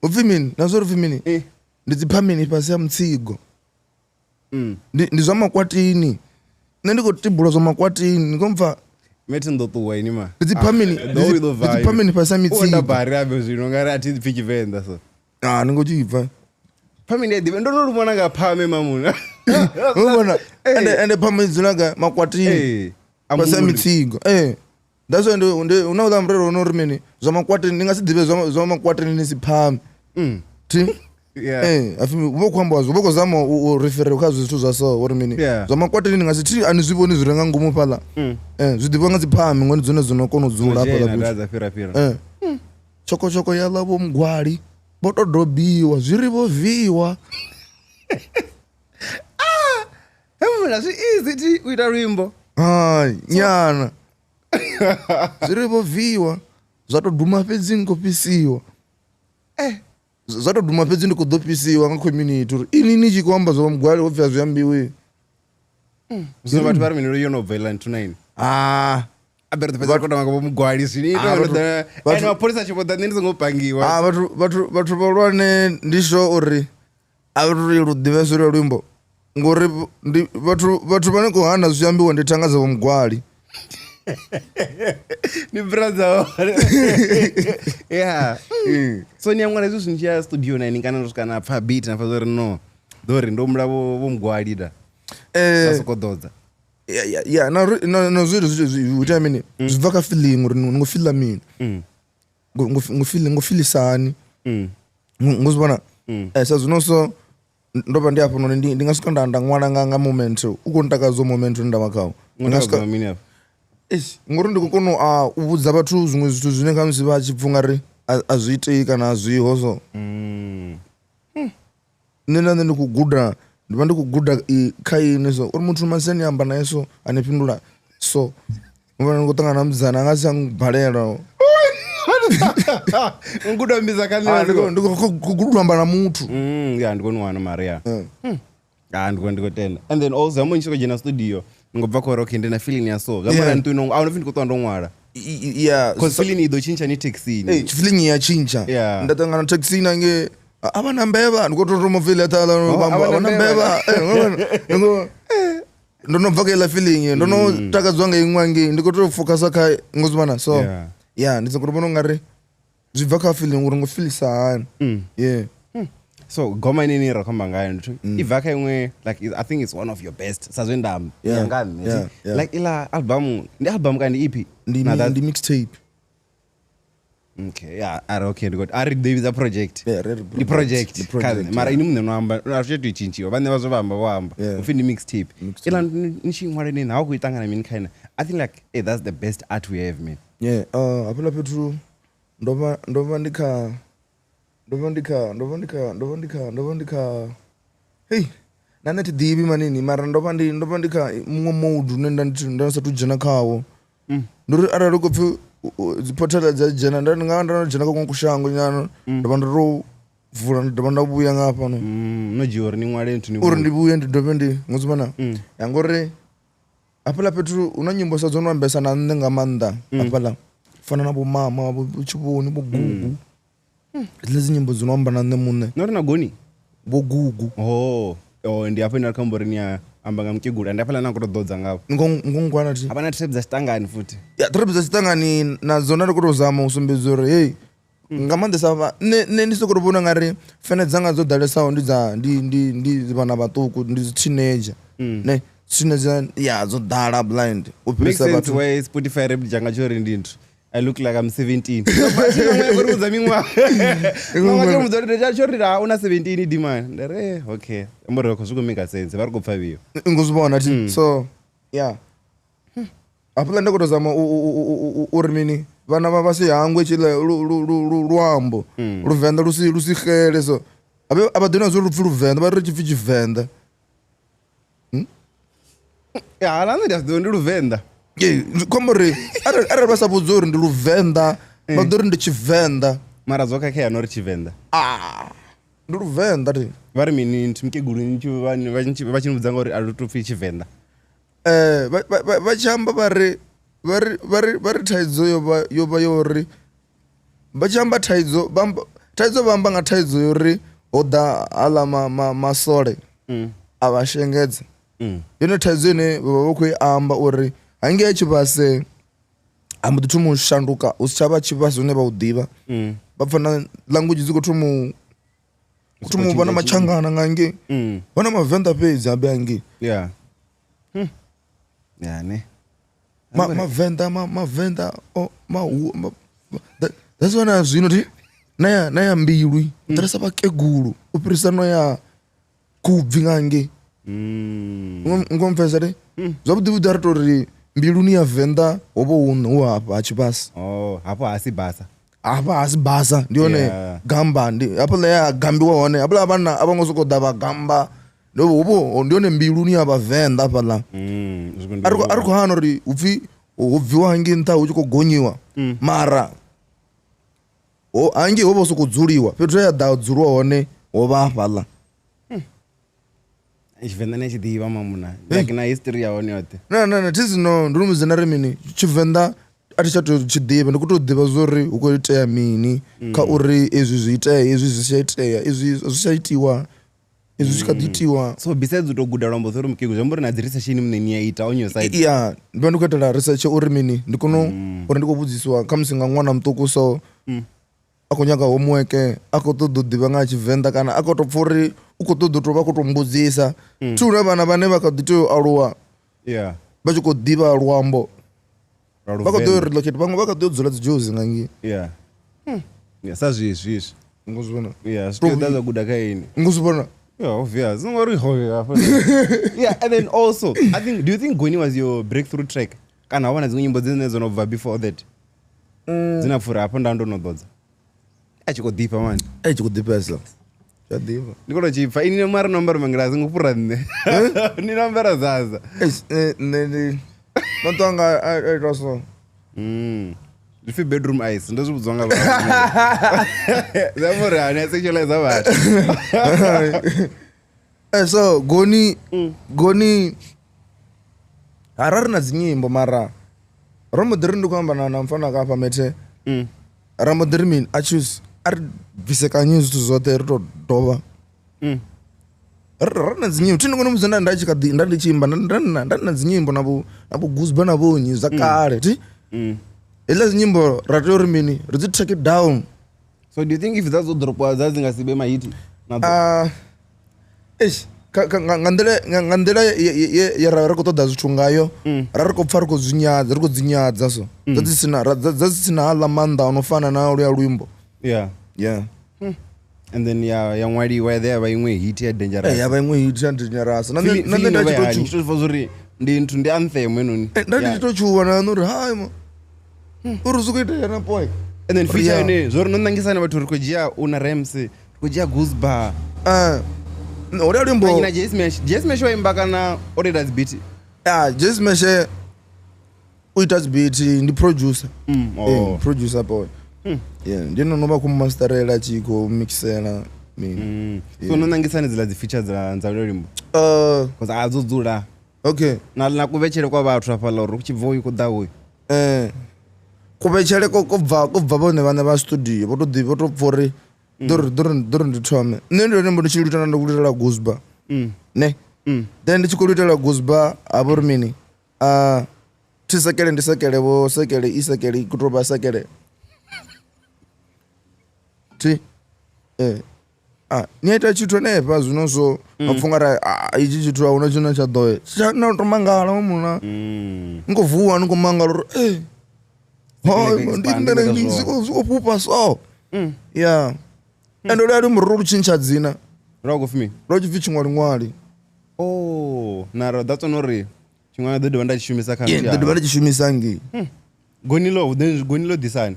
Speaker 2: Uvimini, nazori uvimini. Ndizipha mini pasi ya mtsigo. Ndizvamakwatini. Nendikotibhula zvamakwatini. Ndikomva.
Speaker 1: Meti ndotuwa inima.
Speaker 2: Ndizipha mini pasi ya mtsigo.
Speaker 1: Onda bari abe zvino ngari atiziphi chivenza so.
Speaker 2: Ndingochibva.
Speaker 1: Pamini edive ndonori nga phame mamuna.
Speaker 2: Ubona ende phame dzinaga makwatini. Pasi ya mtsigo. That's why unaudha mrero unorimeni zvamakwatini ndingasidhive zvamakwatini nisiphame. Vokuamba vokozama urefere ukazvi zvithu zvaso urimini zvamakwatini ndingasiti anizvivoni zvirenga ngumu pala zvidhiva ngadziphame ngoni dzone dzinokona udzula pala. Choko yalavo mugwari votodhobiwa zviri vovhiyiwa.
Speaker 1: Zvi-easy ti kuita rwimbo.
Speaker 2: Nyana zviri vovhiyiwa zvatodhuma pedzi ngopisiwa. Zvatodhuma pedzi ndikudhopisiwa ngacommunity uri inini chikwamba zvamugwari wobva zviyambiwe.
Speaker 1: Zvino vati vari miniro yonobva ilan tonight. Aberto pesa kota manga vomugwari zvinoita ane mapolisa chipoda ndinizongopangiwa.
Speaker 2: Vathu valwane ndisho uri avaturi rudive zviro rwimbo ngori vathu vane kuhana zviyambiwa nditanga zvamugwari.
Speaker 1: Ni brother. Yeah. So nyamwana izvo zvinchiya studio 9 kana kusvika pfa beat na fazori no. Dori ndomula vomugwari da. Asokododza.
Speaker 2: Yeah, na zviro uta mini. Zvivaka feeling uri ngofila mini. Ngofilisani. Ngozibona. Sazvinoso ndoba ndi apo ndingasvika ndangwana nga moment ukontakazo moment ndavakawo.
Speaker 1: Ngasvika mini apo.
Speaker 2: Ngori ndikukona ubudza vathu zvimwe zvithu zvine kamisi vachipfunga ri azviitei kana azviho so. Nenda ndikugudha ndikugudha kaini so uri muthu maseni amba naye so anepindula so Ngona ngotangana mzana ngasi angibhalela.
Speaker 1: Ngudambisa kanene.
Speaker 2: Ndikugudamba na muthu.
Speaker 1: Yeah, ndikoniwana Maria. Ndikotenda. And then also amo nchiko jena studio. Ngobva ko rock ndina feeling ya so. Ngamona ntuno awunofi ndikotwa ndongwala.
Speaker 2: Yeah.
Speaker 1: Cause feeling ido chincha ni taxi.
Speaker 2: Feeling ya chincha.
Speaker 1: Yeah.
Speaker 2: Ndatangana taxi nange abana mbeba ndikotoroma feel atala abana mbeba. Ndono vakela feeling ndono takadzwa ngeimwangi ndikoto focus kha ngozimana so yeah ndizokubona ngari zvibva kha feeling uri ngofilisa hani yeah
Speaker 1: so goma inini rakhamba ngayo ndithu ivaka imwe like I think it's one of your best sazwendam yangami like ila album kandi EP
Speaker 2: ndi mixtape.
Speaker 1: Okay, yeah, okay, good. Ari David's project. Yeah, the project. Mara ini munhu noamba, azvichetu ichinchiwa. Vane vazovamba. Ufini mixtape. Ila nishingware nini how kuitangana mini kind. I think like hey, that's the best art we have, man.
Speaker 2: Yeah, apela petru ndova ndika hey naneti dibi manini mara ndova ndika mumwe mode nenda ndasatu jena khawo. Nduri arari kopfu zipotela dza jena ndanga jena kwa kushango nyano ndabandoro vula ndabuya ngapa no
Speaker 1: nojiori ni mwale ntuni
Speaker 2: uri ndibuye ndidopendi ngozimana yangore apela petru una nyimbo sazono ambesa na ndenga manda apela fana na bo mama bo chiboni bo gugu lezi nyimbo zinomba na nemune
Speaker 1: nori na goni
Speaker 2: bo gugu
Speaker 1: ndi apo ina kambori ya ambanga mkigura ndapala nakutododza ngapo
Speaker 2: ngongwana ti
Speaker 1: apana trip za stangani futi
Speaker 2: ya trip za stangani na zona rekutozama usumbezoro hey ngamandesa ne ndisokubona ngari fene dzanga dzo dalesa ndi vana vatuku ndi teenager ne teenager ya dzo dala blind
Speaker 1: upisa bathu way Spotify rap janga chori ndintu I look like I'm 17. Ngori uzamingwa. Ngomake mudori ja chori ra una 17 demand. Ndare okay. Mboro ko suku make sense. Vari kupfa biyo.
Speaker 2: Nguzibona ti. So yeah. Apula ndakutozama uri mini vana vavasi hangwe chile luambo luvenda lusikhele so abadona zwo lupfu luvenda vari chipfi chivenda
Speaker 1: ya lana ndi luvenda
Speaker 2: komore ara vasabudza uri ndi luvenda vadori ndi chivenda
Speaker 1: mara zokakhe anori chivenda
Speaker 2: ndi luvenda ti
Speaker 1: vari mini ntimkeguru nchu vachinubudza ngori alutupfi chivenda
Speaker 2: vachamba vari thaidzo yova yori vachamba thaidzo vamba nga thaidzo yori hoda ala masole avashengedza yone thaidzo ine vava vokuiamba uri hange yachivase hambo tithumu shanduka usichava chivase une vaudiva vapfana language dzikotumu vana machangana ngange vana mavenda pedzi hambe hange
Speaker 1: ne
Speaker 2: mavenda that's one zvino ti naya mbilwi utarisa vakegulu upirisa noya kubvi ngange ngomfesa ti zvavudivudi ari tori mbilu ni ya venda wovo unhu hapa hachibasa
Speaker 1: hapo hasi basa
Speaker 2: apa hasi basa ndione gamba apo leya gambiwa hone apo avana avangosokoda vagamba ndovo ndione mbilu ni ya vavenda apa la ari kuhana uri ubviwa hangi nta uchikogonyiwa mara hangi wovo sokudzuliwa petro yada dzuriwa hone wova apa la
Speaker 1: chivenda nechidiva mamuna like na history yaone yote
Speaker 2: na tizino ndinumuzana remini chivenda atichatochidiva ndikutodiva zori ukoiteya mini kha uri izvi zviiteya izvi zvichaiteya izvi zvichaitiwa izvi zvikadiitiwa
Speaker 1: so besides utoguda lwambo sori mukegu zvambori nadzi research muneni yaita on your side
Speaker 2: yeah ndiva ndikuitela research uri mini ndikuno uri ndikobudziswa kamusinga mwana mutuku so akonyaka homework akotododiva nga chivenda kana akotopfuri ukotodotova kutombudzisa tuna vana vane vakadito aluwa vachikodiva lwambo vakadoirelocate vamwe vakadodzula dzijozi ngangi
Speaker 1: sazvizvi
Speaker 2: nguzvona
Speaker 1: zvitodazaguda kaini
Speaker 2: nguzvona
Speaker 1: obvious and then also I think do you think Goni was your breakthrough track kana havana dzimwe nyimbo dzinezonobva before that dzinapfuura apo ndandonododza achikodipa mani
Speaker 2: achikudipesa chadiva
Speaker 1: ndikotochipfa ini mari nombera mangirazi ngopfuura nne ni nombera zaza
Speaker 2: mato anga aita so
Speaker 1: If bedroom ice ndo zvibudzwa nga zamuri hani sexualize vhathu
Speaker 2: so goni harari na dzinyimbo mara ramodiri ndi kuamba na mfana akapa mete ramodiri mini achuse ari bvisekanyi zvithu zvote ritodhova rari na dzinyimbo tindingoni muzenda ndandichimba ndandina dzinyimbo navo guzba navonyi zvakare ti ila zinyimbo ratori mini ritsi take it down.
Speaker 1: So do you think if dzazodropwa dzadzingasibe mahiti
Speaker 2: ngandela rari kutoda zvithu ngayo rari kupfa riri kudzinyadza so dzasisina ala manda anofana na luya lwimbo
Speaker 1: yeah and then yamwaliwa there vaimwe hit ya dangerous
Speaker 2: yava imwe hit ya dangerous
Speaker 1: ndachitozuri ndintu ndi anthem enoni
Speaker 2: ndachitochuva nanori hai ma uri zvikuitana boy
Speaker 1: and then feature ine zvori nonangisana vathu rikujiya una Rams rikujiya Gooseba
Speaker 2: uri limbo
Speaker 1: na Jesmesh waimba kana already as beat
Speaker 2: Jesmesh uita beat ndi producer producer boy ndinonova kumasterela chiko mixela
Speaker 1: so nonangisana dzila dzifeature dzalo limbo because azodzula
Speaker 2: okay
Speaker 1: nakuvechere kwa vathu afala uri kuchibva uyu kuda uyu
Speaker 2: kuvechere kubva vone vana va studio votobva uri dori ndithome nne ndionembo ndichilutana ndikulitela Gooseba ne then ndichikulitela Gooseba avo ri mini tisekele ndisekele vo sekele isekele kutoba sekele ti niaita chithu nepa zvino zvo mapfunga ra ichi chithu auna china chadoe natomangala mumuna ngovhuwa ningomangala uri ndizikopupa so yeah and olali muriro ruchincha dzina
Speaker 1: rakufimi
Speaker 2: rochibvi chimwalimwali
Speaker 1: naro that's onori chimwana dhodova ndachishumisa
Speaker 2: dhodova ndachishumisa ngi
Speaker 1: gonilo disani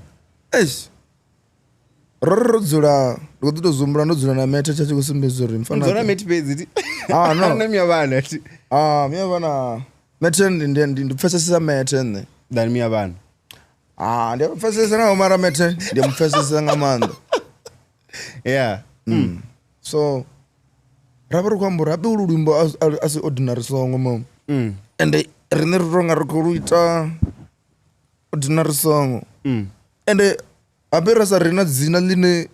Speaker 2: rori rodzula rikutozombura ndodzula na mete chachikusimbidza uri
Speaker 1: mfana mete pedziti mia
Speaker 2: vana mete ndipfesesesa mete ne
Speaker 1: than mia vana
Speaker 2: ndiyamupfesesa nawo mara mete ndiyamupfesesa ngamanda
Speaker 1: yeah
Speaker 2: so rava ri kuamba rabe ulu lwimbo asi ordinary song mom ende rine ritonga rikuluita ordinary song ende abe rasa rina dzina line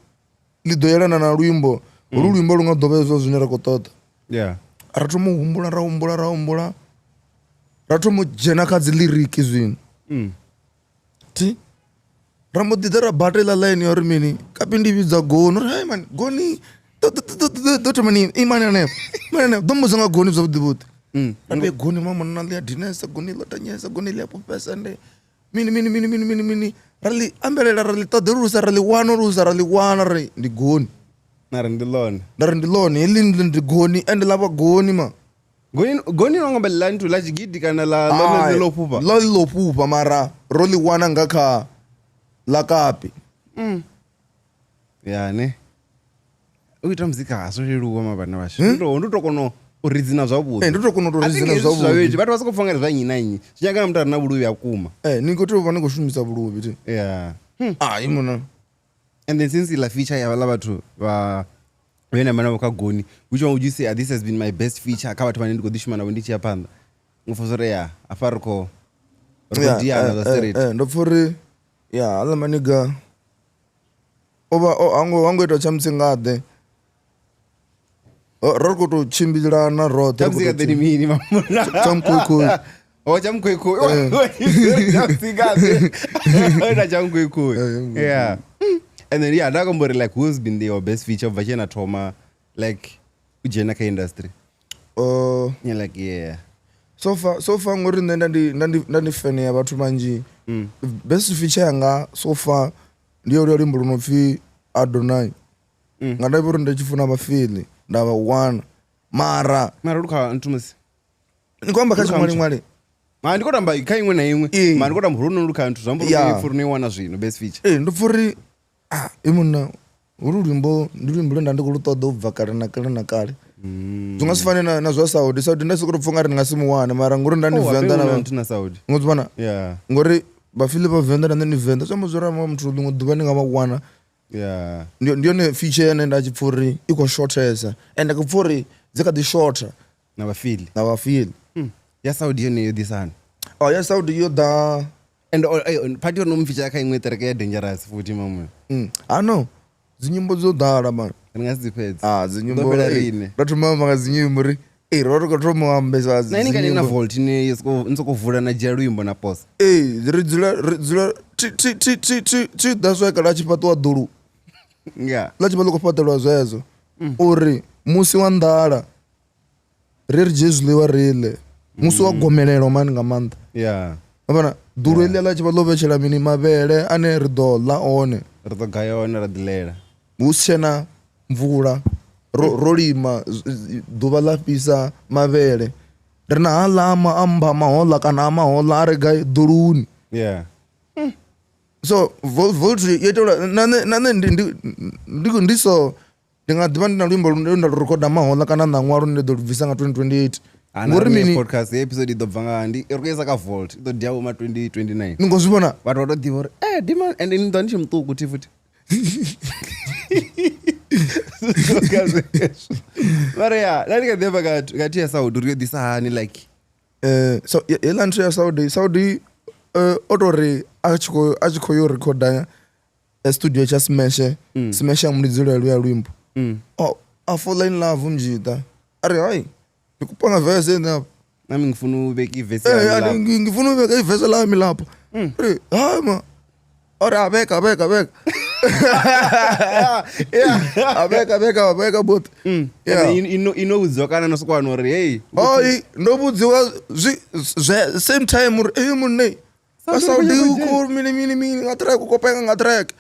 Speaker 2: lidoyelana na lwimbo ulu lwimbo lunga dove zwo zwine rakotoda ratomuhumbula ratomudzhena kha dzi lyric zwino ti ramodida ra batela line yori mini kapindividza goni uri hai mani goni doto mani imani ne domuzanga goni zvavudivudi rambe goni mamona liyadhinesa goni lotanyesa goni liyapopesa nde mini rali ambelela rali toderusa rali wana ri ndi goni
Speaker 1: nari
Speaker 2: ndilone ilindle ndi goni ende lava goni ma
Speaker 1: goni nongamba lantu la chigidi kana la
Speaker 2: lopupa mara roli wana ngakha lakapi
Speaker 1: ne uita muzika hasoleluwa mavana vasho ndotokona uridzina zvavudi
Speaker 2: ndotokona toridzina zvavudi
Speaker 1: vatu vasikufangira zvanyinanyi zvinyakana muti arina vuluvi akuma
Speaker 2: ningotiro vanongoshumisa vuluvi ti imona
Speaker 1: and then since ila feature yavala vatu vena mana vakagoni which one would you say this has been my best feature akavatu vane ndigodishumana vo ndichiya panda ngofosore afariko rikodiana zasereti
Speaker 2: ndopfuri ala maniga wangoita chamutsingade rari kutochimbilana rotechamkuikuyu
Speaker 1: and then ndakombori like who's been your best feature ubva chena toma like ujena kaindustry like
Speaker 2: so far ngori nne ndandifene ya vathu manji best feature yanga so far ndiyo ria rimbo runopfi Adonai ngandaiva uri ndachifuna mafili ndava one mara
Speaker 1: lukha ntumusi
Speaker 2: nikwamba kachimwalimwali
Speaker 1: ndikotamba kaimwe naimwe ndikotamba runoluka ntu zvambofurinoiwana zvino best feature
Speaker 2: ndopfuri imuna uri rwimbo ndi rwimbo rwendandikulutoda ubva kare na kare zwi nga si fane na zwa Saudi nda sokou pfha nga ri ndi nga si muwane mara ngori nda ndi Venḓa
Speaker 1: na Saudi
Speaker 2: ngo zwivhona
Speaker 1: yeah
Speaker 2: ngori vhafili vha Venḓa na nṋe ndi Venḓa zwi amba zwo ri muthu ḽiṅwe ḓuvha ndi nga vha wana
Speaker 1: yeah
Speaker 2: ndi yone feature yane nda tshi pfha uri i khou shortesa ende ku pfha uri dzi kha ḓi shorta
Speaker 1: na
Speaker 2: vhafili
Speaker 1: ya Saudi yone yo ḓisana
Speaker 2: ya Saudi yo ḓa
Speaker 1: and phathi ono mfeature kha iṅwe tereke ya dangerous futhi mamwe
Speaker 2: no dzinyimbo dzo ḓala man
Speaker 1: ri nga si dzi fhedzi
Speaker 2: dzinyimbo ra thoma nga dzinyimbo ri ro khou thoma ambesa
Speaker 1: na ini kana na Volt ni soko vula na dzhia luimbo na post
Speaker 2: ri dzula ti that's why kala tshifhaṱiwa ḓulu
Speaker 1: yeah
Speaker 2: ḽa tshivha ḽi khou fhaṱelwa zwezwo uri musi wa nḓala ri dzhie zwiḽiwa ri ḽe musi wa gomelelo mani nga maanḓa
Speaker 1: yeah
Speaker 2: vhona ḓulu heḽia ḽa tshivha ḽo vhetshela mini mavhele ane ri ḓo ḽa one
Speaker 1: ri ḓo gaya one ra ḓilela
Speaker 2: hu si tshena mvula ro lima ḓuvha ḽa fhisa mavhele ri na haḽa amba mahoḽa kana a mahoḽa a re gai ḓuluni
Speaker 1: yeah
Speaker 2: so Volt yo itelwa na nṋe ndi so ndi nga ḓivha ndi na luimbo lune nda lu rekoda mahoḽa kana ṋaṅwaha lune ndi ḓo lu bvisa nga 2028
Speaker 1: ngori mini podcast episode ḓo bva nga ndi ri khou isa kha Volt i ḓo dia uma 2029
Speaker 2: ni ngo zwi vhona
Speaker 1: vhathu vha ḓo ḓivha uri dima and ni ḓo ndi tshi muṱuku thi futhi mara ya nani kha ḓivha kha Saudi uri yo ḓisa hani like
Speaker 2: so heiḽa nthu ya Saudi o tou ri a tshi khou yo rekhoda studio tsha Smash ya mulidzelo ya luya luimbo a fall in love mjita ari hayi ndikupanga verse na
Speaker 1: nami ngifuna ubeka ivesi
Speaker 2: ngifuna ubeka ivesi lami lapha hayi ma ori abeka abeka but
Speaker 1: inobudziwa kana nosokwana uri hey
Speaker 2: hayi ndobudziwa same time uri munne Saudi uko mini nga track ukopenga nga track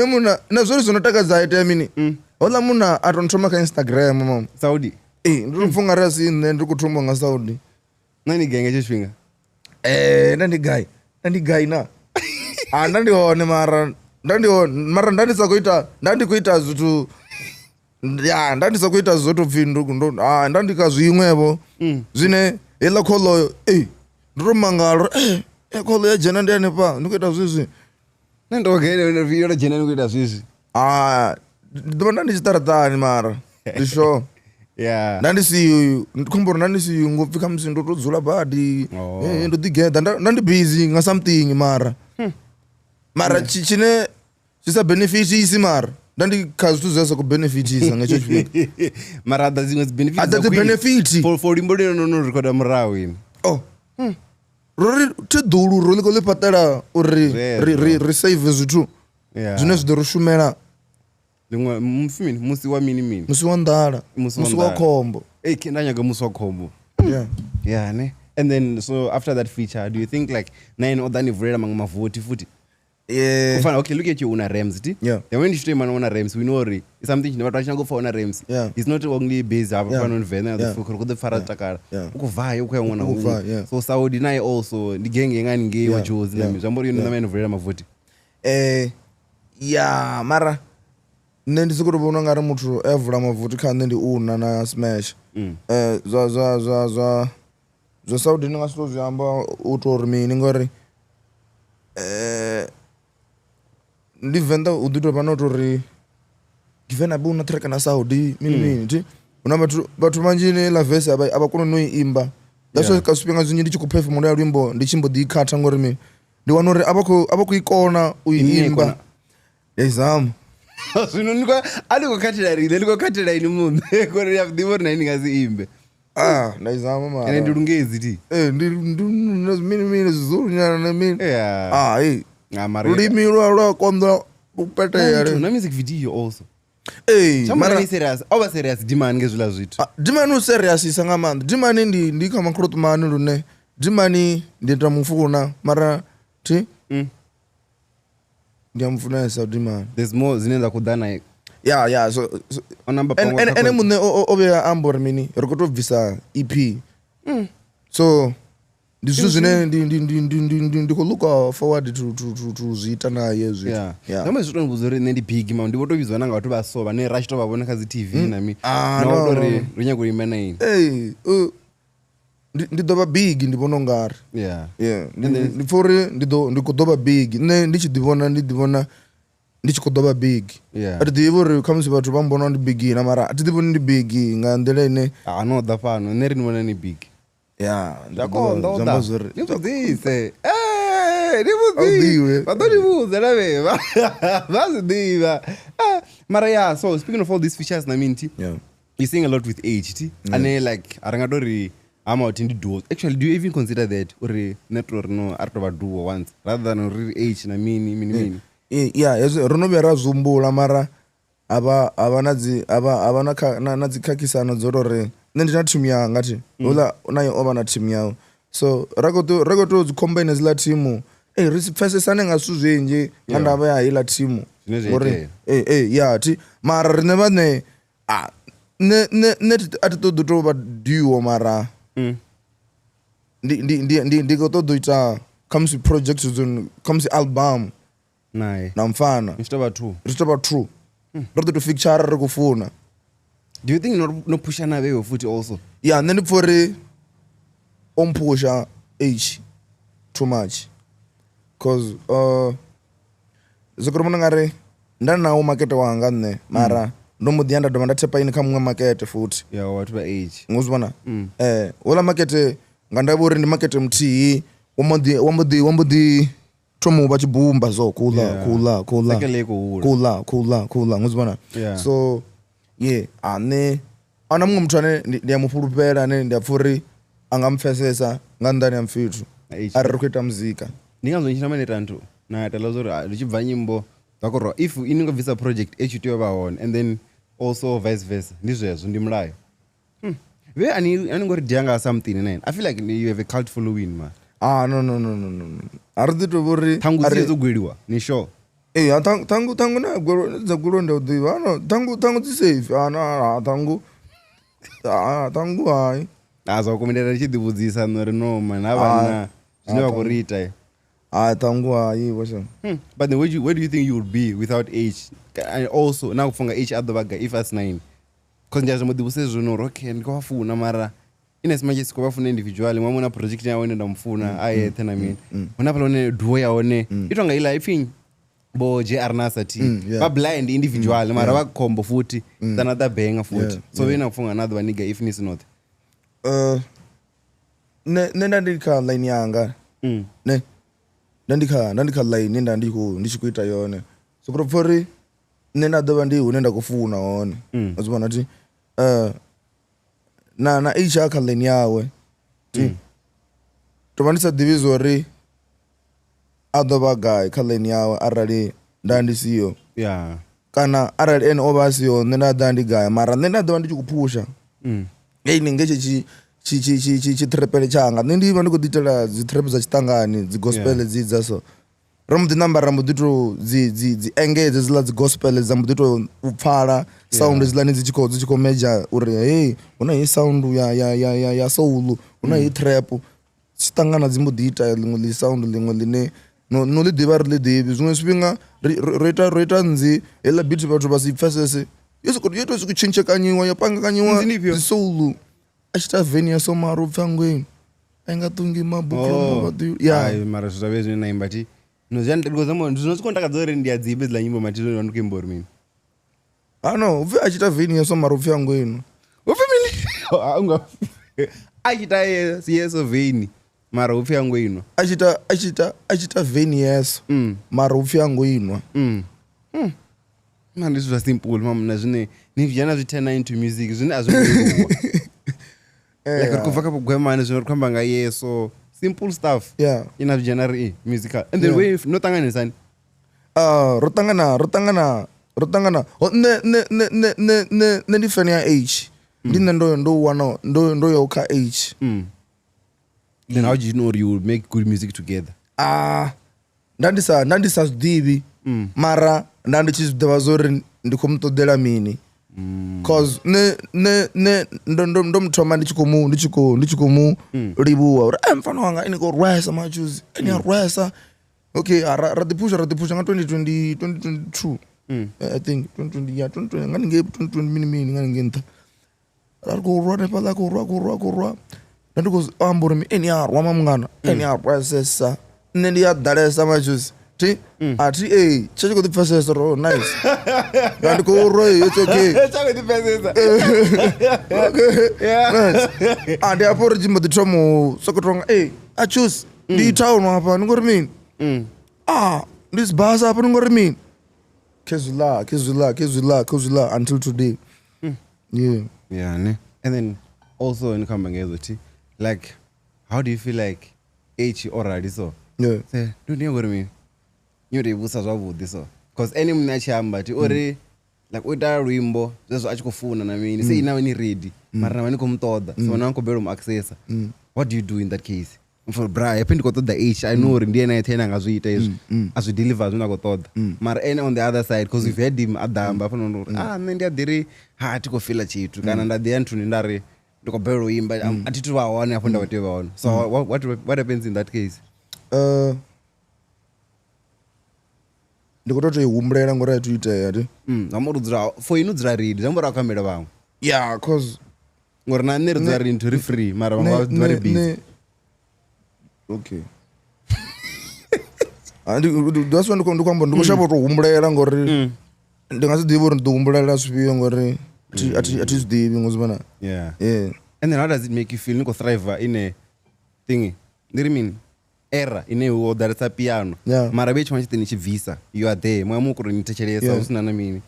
Speaker 2: muna na zwo zwo notakadza ite mini hola muna atonthoma kha Instagram mama
Speaker 1: Saudi
Speaker 2: ndi mfunga rasi nne ndi kuthoma nga Saudi
Speaker 1: nani genge tshifhinga
Speaker 2: ndi guy na ndandi hone mara ndandi sa kuita zwithu ndandi sa kuita zwoto pfi ndandi ka zwiṅwevho zwine heḽa kholo ndo mangalo kholo ya dzhena ndi hanefha ndi kuita zwizwi
Speaker 1: ndo gele video la dzhena ndi kuita zwizwi
Speaker 2: ndo ndandi tshiṱaratani mara ndi sure
Speaker 1: yeah
Speaker 2: ndandi si khombo ndandi si ngopfi kha musi ndo to dzula badi ndo ḓigeda ndandi busy nga something mara chine chisa benefitisi mara ndandi kha zwithu zwa ku benefitisa nga tshifhinga
Speaker 1: mara ada dziṅwe benefits
Speaker 2: ada benefit
Speaker 1: for limbo lino no recorda murahu ini
Speaker 2: rori thi ḓulu ro ḽi khou ḽi fhaṱela uri ri save zwithu zwine zwi ḓo ri shumela
Speaker 1: liṅwe musi wa mini
Speaker 2: musi wa nḓala musi wa khombo
Speaker 1: nda nyaga musi wa khombo yeah ne and then so after that feature do you think like nine odani vulela mangu mavoti futhi ufana okay look at you una Rams ti
Speaker 2: yeah
Speaker 1: when you should man una Rams we know ri something never touch go for una Rams it's not only based up on Vena the fucker go the fara takara ukuvaya ukhoya ngona so Saudi naye also ndigenge ngani nge wa Jozi nami zwambori yona nami vulela mavoti
Speaker 2: yeah mara nne ndi sikuto vhona ngari muthu evula mavoti kha nne ndi una na Smash zwa Saudi ni nga sito zwi amba u to ri mini ngori ndi Venḓa u ḓi tou vha no tou ri given abe una track na Saudi mini ti una vhathu manzhi ne la verse aba kona no imba that's why ka swifhinga zwinzhi ndi tshi khou perform ya luimbo ndi tshimbo ḓi khatha ngori mini ndi wana uri aba khou ikona u imba exam
Speaker 1: zwino niko aliko khatela rile liko khatela ini munhu kore ya ḓivha uri na ini ngazi imbe
Speaker 2: nda izama mara
Speaker 1: ene ndi lungezi ti
Speaker 2: ndi mini zizulu nyana na mini lulimi lwa konḓa upetea
Speaker 1: na music video also
Speaker 2: mara
Speaker 1: serious over serious demand ngezwila zwithu
Speaker 2: demand u serious isa nga maanḓa demand ndi kha makhrotumani lune demand ndi ta mufuna mara ti ndi amfunesa demand
Speaker 1: there's more zwine nda kudana
Speaker 2: yeah so ene munne o vhea ambori mini ri khou tou bvisa EP so ndi zwithu zwine ndi khou looka forward to zwi ita naye zwithu
Speaker 1: ndombe zwi to mbudza uri nṋe ndi big ma ndi vho to vhidzwa na nga vhathu vha so vhane ra tshi to vha vhona kha dzi TV na mini na uri ri nyago ima na ini
Speaker 2: ndi ḓo vha big ndi vhona ungari ndi pfa uri ndi khou ḓo vha big nṋe ndi tshi ḓivhona ndi tshi khou ḓo vha big a thi ḓivhi uri khamusi vhathu vha mbona ndi big na mara a thi ḓivhoni ndi big nga nḓila ine
Speaker 1: no ḓa fhano nṋe ri ni vhona ni big
Speaker 2: zamba zwori
Speaker 1: ni vhudzise vha ḓo ni vhudza na vheva vha zwi ḓivha mara so speaking of all these features na mini you're seeing a lot with age ane like a ri nga tori ama uthi ndi duo actually do you even consider that uri network no a ri to vha duo once rather than uri age na mini
Speaker 2: ro no vhuya ra zumbula mara ava na dzi khakhisano dzo tori nṋe ndi na thimu yanga uḽa naye o vha na thimu yawe so ra khou tou dzi combine dziḽa thimu ri si pfesesane nga zwithu zwinzhi nga ndavha ya heiḽa thimu uri mara riṋe vhaṋe nṋe a thi ṱoḓi tou vha duo mara ndi khou ṱoḓa u ita khamusi project khamusi album na mfana ri tshi tou vha true ri ḓo tou ficture ri khou funa.
Speaker 1: Do you think no pusha na vhewe futhi also?
Speaker 2: Nṋe ndi pfa uri o mpusha age too much cause zwo vhona ngari nda nawo makete wanga nṋe mara ndo mbo ḓi ya nda dovha nda thepa ini kha muṅwe makete futhi
Speaker 1: vhathu vha age
Speaker 2: ngozivhona houḽa makete nga ndavha uri ndi makete muthihi wa mbo ḓi thoma u vha tshibumba so kula ngozivhona so ane ana muṅwe muthu ane ndi a mufhulufhela ane ndi a pfa uri a nga mpfhesesa nga nnḓani ha mfithu ari ri khou ita muzika
Speaker 1: ndi ngazwo nditshi na maneta nthu na tala zwo ri tshi bva nyimbo dza khou if ini ngo bvisa project h tea u vha hone and then also vice versa ndi zwezwo ndi mulayo ve ani ngori dia nga something nine I feel like you have a cult following man
Speaker 2: no ari ḓi tou vhori
Speaker 1: thangu dzo gweliwa ni sure
Speaker 2: thangu na dza gweliwa ndi u ḓivha thangu dzi safe thangu hai
Speaker 1: zwa komentera tshi ḓivhudzisa nori no man havhana zwine vha khou ri ita
Speaker 2: thangu hai washa
Speaker 1: but then where do you think you would be without age and also na kufunga age a ḓo vha if as 9 because ndi a zwo ḓivhuse zwino uri okay ndi khou vha funa mara ina simanje siko vha funa individual ṅwana project ya hone nda mfuna a yeṱhe na mini huna phala hone duo ya hone itwa nga ila ipfhi bo JR Nasati ba blind individual mara ba khombo futhi another banger futhi so wena kufunga another one nigga if nisi not
Speaker 2: nda ndi kha line yanga ne nda kha line nda ndi tshi khou ita yone so propori nṋe nda ḓovha ndi hune nda khou funa hone uzibona thi na age kha line yawe tovha ndi sa ḓivhi zwori a ḓo vha gai kha line yawe arali nda ndi siyo kana arali ene o vha a siyo nṋe nda ḓa ndi gai mara nṋe nda ḓovha ndi tshi khou phusha ni nge tshi trepele tshanga nṋe ndi vha ndi khou ḓi itela dzi trap dza tshiṱangani dzi gospel dzi dza so ro mbo ḓi namba ra mbo ḓi tou dzi engedze dziḽa dzi gospel dza mbo ḓi tou u pfhala sound dziḽani dzi tshi khou meja uri hey huna hei sound ya soul huna hei trap tshiṱangana dzi mbo ḓi ita ḽiṅwe ḽi sound ḽiṅwe ḽine no ḽi ḓivha ri ḽi ḓivhi zwiṅwe zwifhinga ro ita nzi heiḽa beat vhathu vha si pfesese yo tou sokou tshentshekanyiwa ya pangakanyiwa dzi soul a tshi ita veni ya somaro pfha ngwenu a i nga ṱungi mabuku
Speaker 1: mara zwithu zwa zwine na imba ti zwino tshi khou ntakadza uri ndi a dzibe dziḽa nyimbo mati zwo ndi khou imba uri mini
Speaker 2: no upfhi a tshi ita veni ya somaro pfha ngwenu
Speaker 1: upfhi mini a tshi ita yeso veni mara upfhi yangu inwa
Speaker 2: a tshi ita veni yeso mara upfhi yangu inwa
Speaker 1: man this was simple mama na zwine ni vijana zwi turn into music zwine a zwi leluwa like ri kufaka pogwemana zwino ri khamba nga yeso simple stuff ina vijana ri musical and then we no tanganisani
Speaker 2: ro tangana ne ndi fan ya age ndi nne ndo wana ndo yo kha age
Speaker 1: then how did you know you would make good music together
Speaker 2: ndandisa zwiḓivhi mara nda ndi tshi zwiḓivha zwori ndi khou muṱoḓela mini cause ndo mthoma ndi tshi mu livhuwa uri mfana wanga ini khou rwesa majuzi ini a rwesa okay ra ḓi nga 2022 I think 2020 ngani nge 2020 mini ngani nge nṱha ra khou rwa hanefhaḽa khou rwa nda ndi khou amba uri ini a rwa mamungana ini a rwesesa nne ndi a ḓalesa majuzi athi tshe khou ḓi pfesesa ro nice nda ndi khou rwa it's okay ndi afho ri tshi mbo ḓi thoma u sokou tonga a choose ndi town hafha ni ngori mini ndi sibasa hafha ni ngori mini Kezula until today.
Speaker 1: Yeah, ne? And then also in Kambangezo, like, how do you feel like H already so?
Speaker 2: Yeah.
Speaker 1: Say, don't you know what I mean? You the busa zabu this so. Cause any mnachamba ti ore like uta rimbo zezo achikufuna na mini say ina ni ready mara mani kumtoda so na nko belo access. What do you do in that case? For bra yapendi ko toda H I know ndiye na yethena ngazoita izwo as we deliver zona ko toda mara any on the other side because if you had him adamba fana no nne ndi adiri ha tiko feel chitu kana ndadi antuni ndari ndiko belo imba atitu waone apo ndawateva waone. So what happens in that case?
Speaker 2: Ndikototo ihumbulela ngori atuita ati
Speaker 1: ngamurudzira for inudzira read zambora kamera vamwe
Speaker 2: yeah cause
Speaker 1: ngori na nne rudzira read to free mara vamwe very busy.
Speaker 2: Okay. That's when ndikwamba ndikushava kuhumbulela ngori ndingaziḓivha uri ndihumbulela zwifhio ngori ati zwiḓivhi ngozibana.
Speaker 1: Yeah. And then how does it make you feel niko thrive in a thingy ndiri mean era ine wo darasa piano mara bechi machite ni chivisa you are there mwa mukuri nitechelesa usina na mini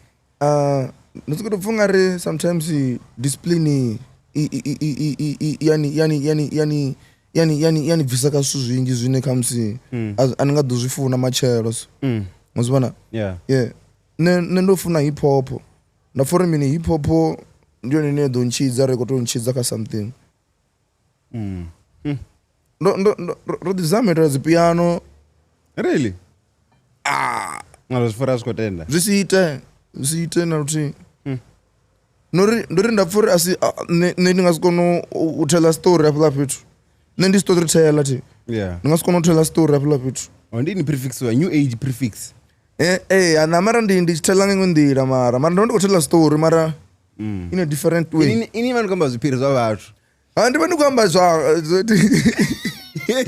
Speaker 2: ndikuto pfunga re sometimes discipline yani visa ka zwithu zwinzhi zwine khamusi a ni nga ḓo zwi funa matshelo so ngozibana.
Speaker 1: Yeah
Speaker 2: ne ndo funa hip hop na for mini hip hop ndio nene ḓo ntshidza re koto ntshidza ka something ro dizamela dzi piano
Speaker 1: really ngalo zifora sikotenda
Speaker 2: zisiite na luthi ndori ndapfuri asi ne ndingasikona u tell story after fhethu ne ndi storyteller thi ndingasikona u tell story after fhethu
Speaker 1: ndini prefix wa new age prefix
Speaker 2: ana mara ndi tell ngenwe ndira mara ndo ndi ko tell story mara in a different way
Speaker 1: ini mani kamba zwiphiri zwa vhathu
Speaker 2: ndi vani kwamba zwa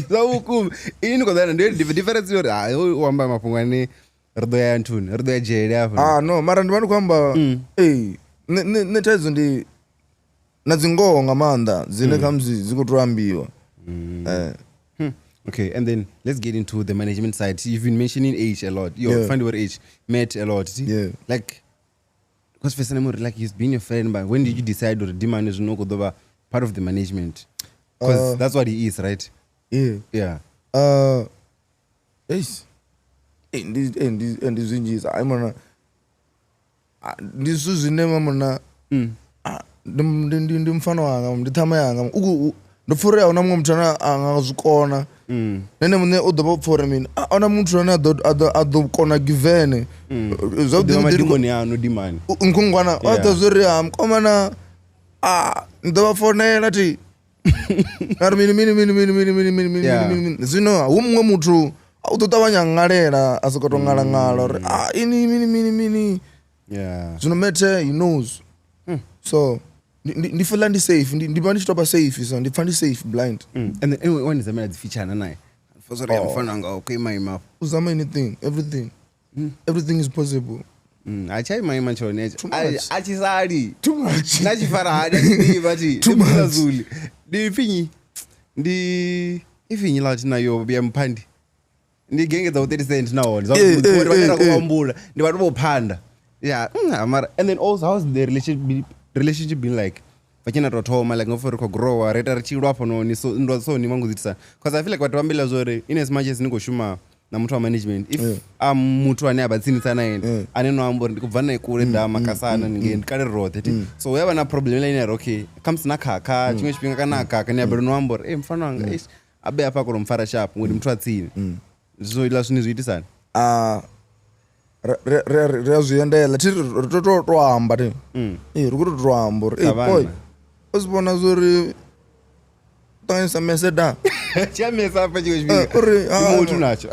Speaker 1: zaukumi ini niko dhana ndio difference yori uamba mafungwa ni rido ya ntuni rido ya jeli hapo
Speaker 2: no mara ndi vani kwamba ne thaidzo ndi na dzingoho nga maanḓa dzine khamusi dzikotoambiwa.
Speaker 1: Okay, and then let's get into the management side. You've been mentioning H a lot. You find word H met a lot. Like because first time like he's been your friend, but when did you decide to demand is no go part of the management? Because that's what he is, right?
Speaker 2: Yeah. Yes. And these injuries, I'm on this is the name I'm ndi mfano wanga ndithama yanga ndo fore a una mwe muthu ane anga zwikona nene muṋe o ḓovha fore mini a una muthu ane a ḓo kona givene
Speaker 1: zwavhuḓi
Speaker 2: nkungwana wa ḓo zwori mkomana ndi ḓovha fonela ti ari mini zwino hu muṅwe muthu u ḓo ṱavhanya ngalela a sokoto ngalangala uri ini mini zwino methe he knows so ndi feel ndi safe ndi vha ndi tshi topa safe so ndi pfa ndi safe blind
Speaker 1: and then anyway when is the man feature naye for sorry mfana anga okay my map
Speaker 2: uzama anything everything is possible
Speaker 1: achai mai machone achisali
Speaker 2: too much
Speaker 1: nachifara hada ndi bati tubazuli ndi ifinyi lati nayo ya mphandi ndi genge za 30 cent nawo zvakuti vanera kuambula ndi vatu bophanda mara and then also how's the relationship been like vachina tothoma like ngofori ko grower reta richilwa hapo noni so ndo so ni mangu dzitsa because I feel like vatu vambila zore in as much as ningoshuma na muthu wa management if muthu ane abatsinisa naye ane no ambo ndikubva naye kule ndama kasana ninge ndikale rote so we have na problem line okay comes na khakha chimwe chipinga kana khakha ni abelo no ambo mfana wanga abe apa ko mfara sharp ngodi muthu atsini so ila swini zwiitisana
Speaker 2: ri a zwi endela thi ri to amba ti ri khou to amba uri boy u zwi vhona zwori ṱanganyisa mese da
Speaker 1: tshiamesa hafha tshiṅwe tshifhinga
Speaker 2: uri
Speaker 1: muthu natsho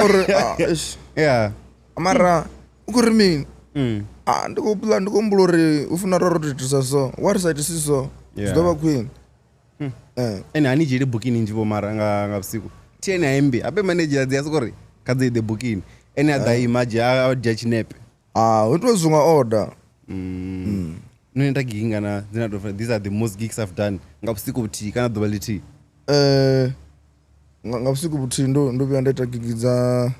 Speaker 1: yeah
Speaker 2: mara u khou ri mini ndi khou humbula uri u funa ro itisa so wa ri sa itisi so zwi ḓo vha khwine
Speaker 1: ene ha ni dzhieli bukini nnzhi vho mara nga vhusiku thi ene haimbi abe manedzhela dzi a soko ri kha dzi ḓe bukini ene a ḓa ima a dzhia tshinepe
Speaker 2: hu tou zwi nga order
Speaker 1: no ita gigi ngana dzina tou these are the most gigs I've done nga vhusiku vhuthihi kana ḓuvha ḽithihi
Speaker 2: nga vhusiku vhuthihi ndo vhuya nda ita gigi dza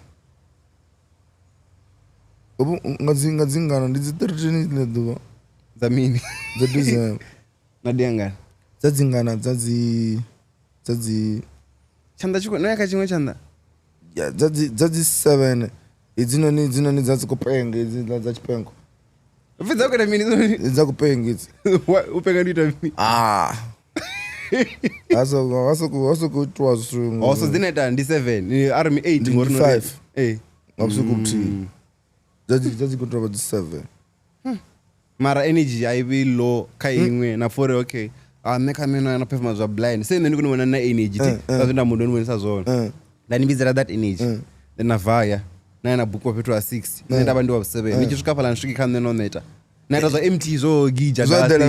Speaker 2: nga dzi ngana ndi dzi 13 ḽe ḓuvha
Speaker 1: dza mini
Speaker 2: dza December
Speaker 1: na diangana
Speaker 2: dza dzi ngana dza dzi
Speaker 1: tshanḓa tshikho no ya kha tshiṅwe tshanḓa
Speaker 2: dza dzi 7 idzinoni dza dzi kopenge idzi dza tshipengo
Speaker 1: fedza kuita mini
Speaker 2: dza kupenge idzi
Speaker 1: u penga ndi ita mini
Speaker 2: asoko itwa zwithu
Speaker 1: also dzine ita ndi 7 ni army 8 ngori no
Speaker 2: 5
Speaker 1: nga
Speaker 2: vhusiku vhuthihi dza dzi khou dzi 7
Speaker 1: mara energy I be low kha iṅwe na for okay nṋe kha mina na performance zwa blind se nṋe ndi kone vhona na energy sa zwinda mundu ndi vhonisa zwone nda ni vhidzela that energy then na vaya na book wa fhethu ha 6 nṋe nda vha ndi wa 7 ni tshi swika phala ni swiki kha nṋe no neta na ita zwa MT zwo gija
Speaker 2: nga stage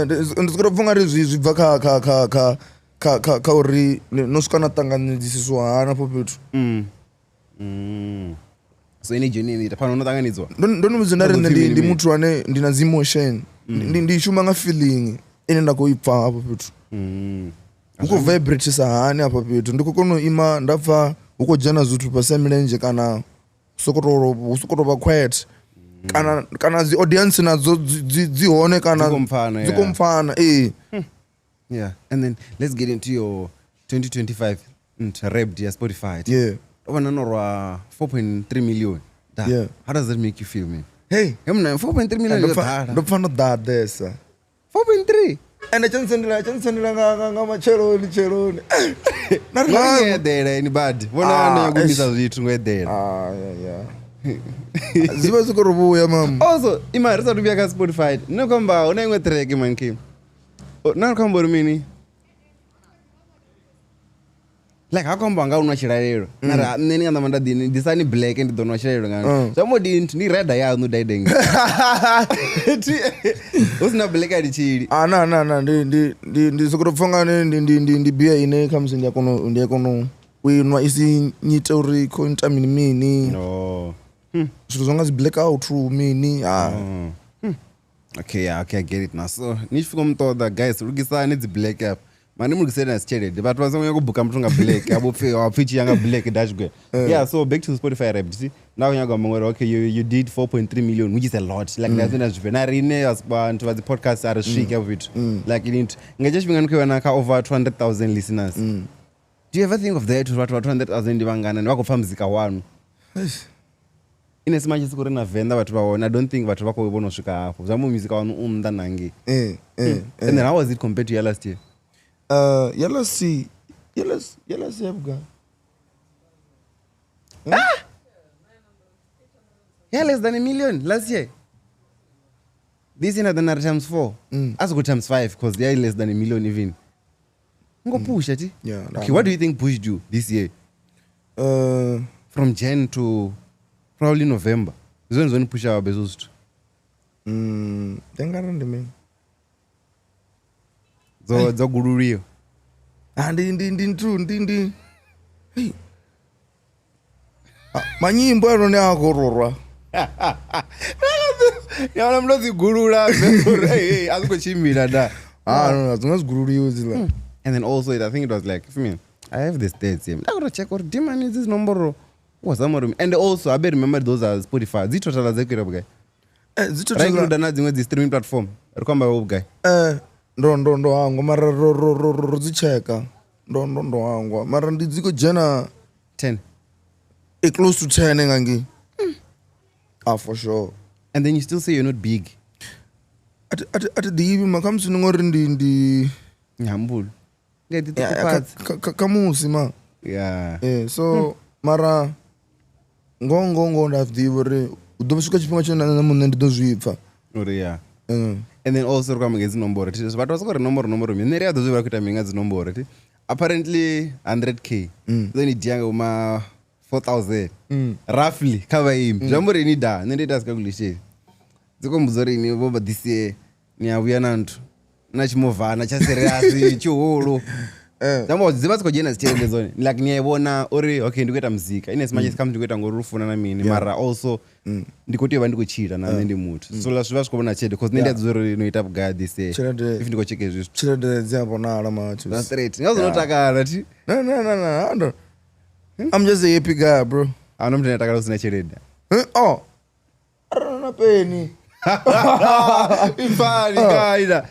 Speaker 2: ndi sikoro pfunga ri zwi bva kha uri no swika na ṱanganyisiswa hana po fhethu
Speaker 1: so energy ni ita phala no ṱanganidzwa
Speaker 2: ndo no vhudza nda ri nṋe ndi muthu ane ndi na dzi emotion ndi shuma nga feeling ine nda khou ipfa hafho fhethu hu khou vibratisa hani hafho fhethu ndi khou kona u ima nda pfa hu khou dzhena zwithu fhasi ha milenzhe kana hu sokou vha quiet kana dzi audience nadzo dzi hone kana dzi khou mpfana
Speaker 1: yeah and then let's get into your 2025 rap ya Spotify ovana norwa 4.3 million how does that make you feel man
Speaker 2: hey
Speaker 1: mna 4.3 million
Speaker 2: ndo pfa no ḓadesa
Speaker 1: 4.3
Speaker 2: ende chansendela nga macheloni
Speaker 1: edela anybody vona nayagumisa zwithu ngoedela
Speaker 2: ziva zikoro vuya mama
Speaker 1: also imari risati vhuya kha Spotify nokhamba una iṅwe track man kim nakhamba uri mini like hakhamba anga unwa tshilalelo nari nṋe ni nga ṋamba nda ḓini disani black ndi ḓo nwa tshilalelo ngani zwamodi ndi reda yanu daideng usina black ali chili
Speaker 2: na ndi sokoro pfunga ndi bia ine kha musi ndi a kona u inwa isi nyite uri kho nta mini zwithu zwanga dzi blackout mini
Speaker 1: okay I get it now so ni tshi fika muṱoḓa guys lugisani dzi black up mani mulugiseni na tshelede vhathu vha songo nyaga u buka muthu nga black wapfhi yanga black dashgwe yeah so back to Spotify rap see now nyaga mangwe okay you did 4.3 million which is a lot like that's not zwipe na rine vhathu vha dzi podcast are swika of it like it ngatsha tshifhinga ni khou vhona kha over 200,000 listeners do you ever think of that vhathu 200,000 ndi vhangana ni vha khou pfa muzika wanu ine simanje sikuri na Venḓa vhathu vha wona I don't think vhathu vha khou vhona u swika hafho zwa mu muzika wanu nnḓa nange and then how was it compared to your last year
Speaker 2: yellow sea yabuga
Speaker 1: yeah less than 1 million last year this year than times 4 as go times 5 because they are less than 1 million even ngo push ati okay what do you think pushed you this year from Jan to probably November zoni pusha wa bezo zwithu
Speaker 2: tengara ndi mini
Speaker 1: dzo gululiyo
Speaker 2: ndi manyimbo anone akororwa
Speaker 1: yaona mndo dzigulula azikochimbira da
Speaker 2: dzinga zigululiyo zila
Speaker 1: and then also I think it was like for me I have the stats here ndakuto check or demand is this number wazamari and also I remember those are Spotify dzitotala dzekuira bugai dzitotala na dzimwe dzi streaming platform rikwamba bugai
Speaker 2: ndo hangwa mara ro dzicheka ndo hangwa mara ndi dziko dzhena
Speaker 1: 10
Speaker 2: close to 10 ngangi for sure
Speaker 1: and then you still say you're not big
Speaker 2: at divi makamsi ngori ndi
Speaker 1: nyambulu
Speaker 2: kamusi ma
Speaker 1: yeah
Speaker 2: so mara ngoho nda zwiḓivha uri u ḓo swika tshifhinga tshine na muṋe ndi ḓo zwi pfha
Speaker 1: uri ya and then also ri kwama ngedzi nomboro ti vhathu vha soko ri nomboro mini ri a ḓo zwi vha kuita mini nga dzi nomboro ti apparently 100k then idia uma 4000 roughly kha vhaimbi zwi amba uri ni da nṋe ndi ita calculation dzi kombudza uri ni vho this year ni a vhuya na nthu na chimovhana tsha serious tshihulu Zambo dziba sikho dzhena dzitshelede dzone like ni yayibona uri okay ndi kuita muzika ine simanje sikhamu ndi kuita ngori rufuna na mini mara also ndiko tea ndi kuchira na ndi muthu so la zwiva sikho bona tshelede because nende adzuri uri no ita buga this year if ndiko cheke zwi
Speaker 2: tshelede dzi abonala macho
Speaker 1: that's straight ngazo notakala ti
Speaker 2: no I'm just a happy guy bro
Speaker 1: ano mtene takala usina tshelede
Speaker 2: oh arana peni
Speaker 1: ifani kaida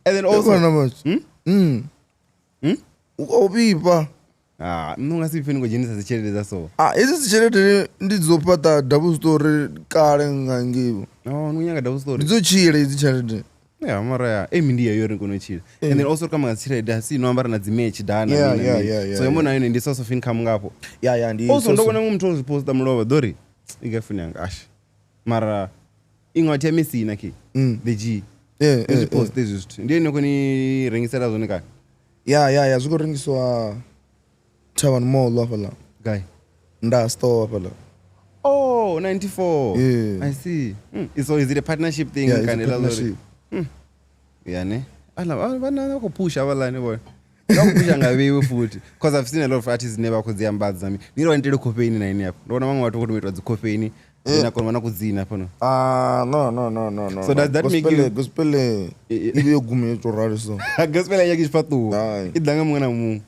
Speaker 1: and then also
Speaker 2: ukobipa
Speaker 1: nungasipheni ngojenisa zitshelede zaso
Speaker 2: ezi zitshelede ndizopata double story kale ngangibo
Speaker 1: nunyanga double story
Speaker 2: ndizochira izi tshelede
Speaker 1: yeah mara ya emi ndiye yori ngonochira and then also kama ngazitshelede asi noambara na dzimatch dana so yomona yone ndi source of income ngapo
Speaker 2: ndi
Speaker 1: also ndobona ngumthu oziposta mlova dori ikafuni yangash mara ingwathi yamisina ke the G post this is ndiye nokoni rengisela zone ka
Speaker 2: zwiko rengiswa Tavan Mall afala
Speaker 1: guy
Speaker 2: nda store afala
Speaker 1: 94 I see so is it a partnership thing
Speaker 2: kind of partnership
Speaker 1: ne bana kupusha abalane boy ngakupusha ngabewe futhi because I've seen a lot of artists never kudziambadza mi niro ndile coffeine na ini yapo ndona mamwe watu kuti metwa coffeine ina kona wana kudzina pano
Speaker 2: no
Speaker 1: so does that make you
Speaker 2: gospel ibe gume to rari so
Speaker 1: gospel yake chipatu idanga mwana mu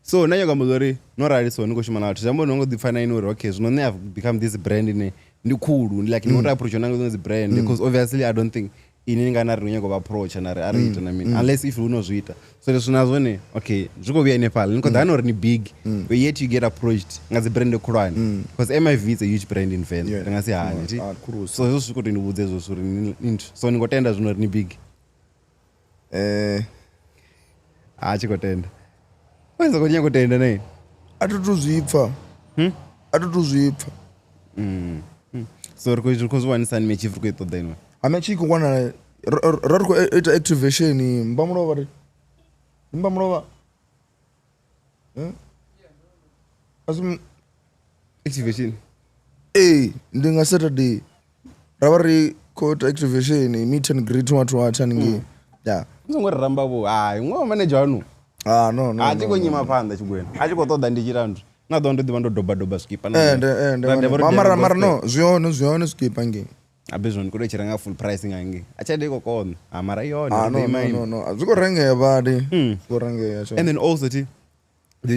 Speaker 1: so nayo kamuzori no rari so niko shima na watu jambo nongo define ino okay so no have become this brand ne ndi cool like no approach nango this brand because obviously I don't think ininga na ri nyako approach na ari ita na mini unless if you know zwita so leswi nazone okay zviko vya Nepal niko dano ri big but yet you get approached ngazi brand khulwane because MIV is a huge brand in Venḓa ngasi hani ti so zwo swiko ndi vhudze zwo suri into so ningo tenda zvino ri big chikotenda wenza konya kutenda nei
Speaker 2: atotuzvipfa
Speaker 1: so ri kuzwanisa ni mechi ri kuitoda ino
Speaker 2: amechiko kwana rariko ita activation mbamulova asum
Speaker 1: activation
Speaker 2: ndinga Saturday ravari court activation meet and greet watu wachaningi
Speaker 1: ngori ramba bo ngwa manager wanu
Speaker 2: no
Speaker 1: atiko nyima panda chigwena achikotoda ndichirandu nadondo divando doba skipa
Speaker 2: mara no zvione skipa ngi
Speaker 1: abezvoni kudo chiranga full pricing ange achade kokona mara yona
Speaker 2: no azviko renge badi korenge yacho
Speaker 1: and then also this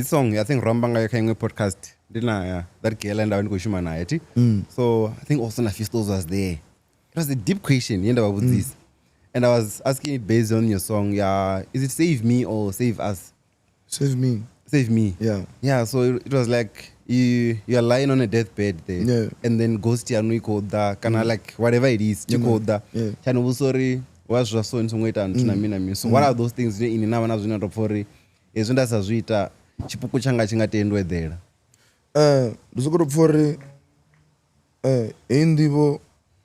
Speaker 1: song I think Rambanga yakaimwe podcast ndina that girl and I went kushuma naye ti so I think also na Fistos was there. It was a deep question yenda about this and I was asking it based on your song is it Save Me or Save Us?
Speaker 2: Save Me
Speaker 1: yeah so it was like you are lying on a deathbed there and then ghost yanu ikoda kana like whatever it is chikoda chano busori wazwa so nsongoita ntuna mina so what are those things in na vana zwina to for ezwi ndasazwita chipuku changa chingatendwedhela
Speaker 2: ndizokoro pfori indivo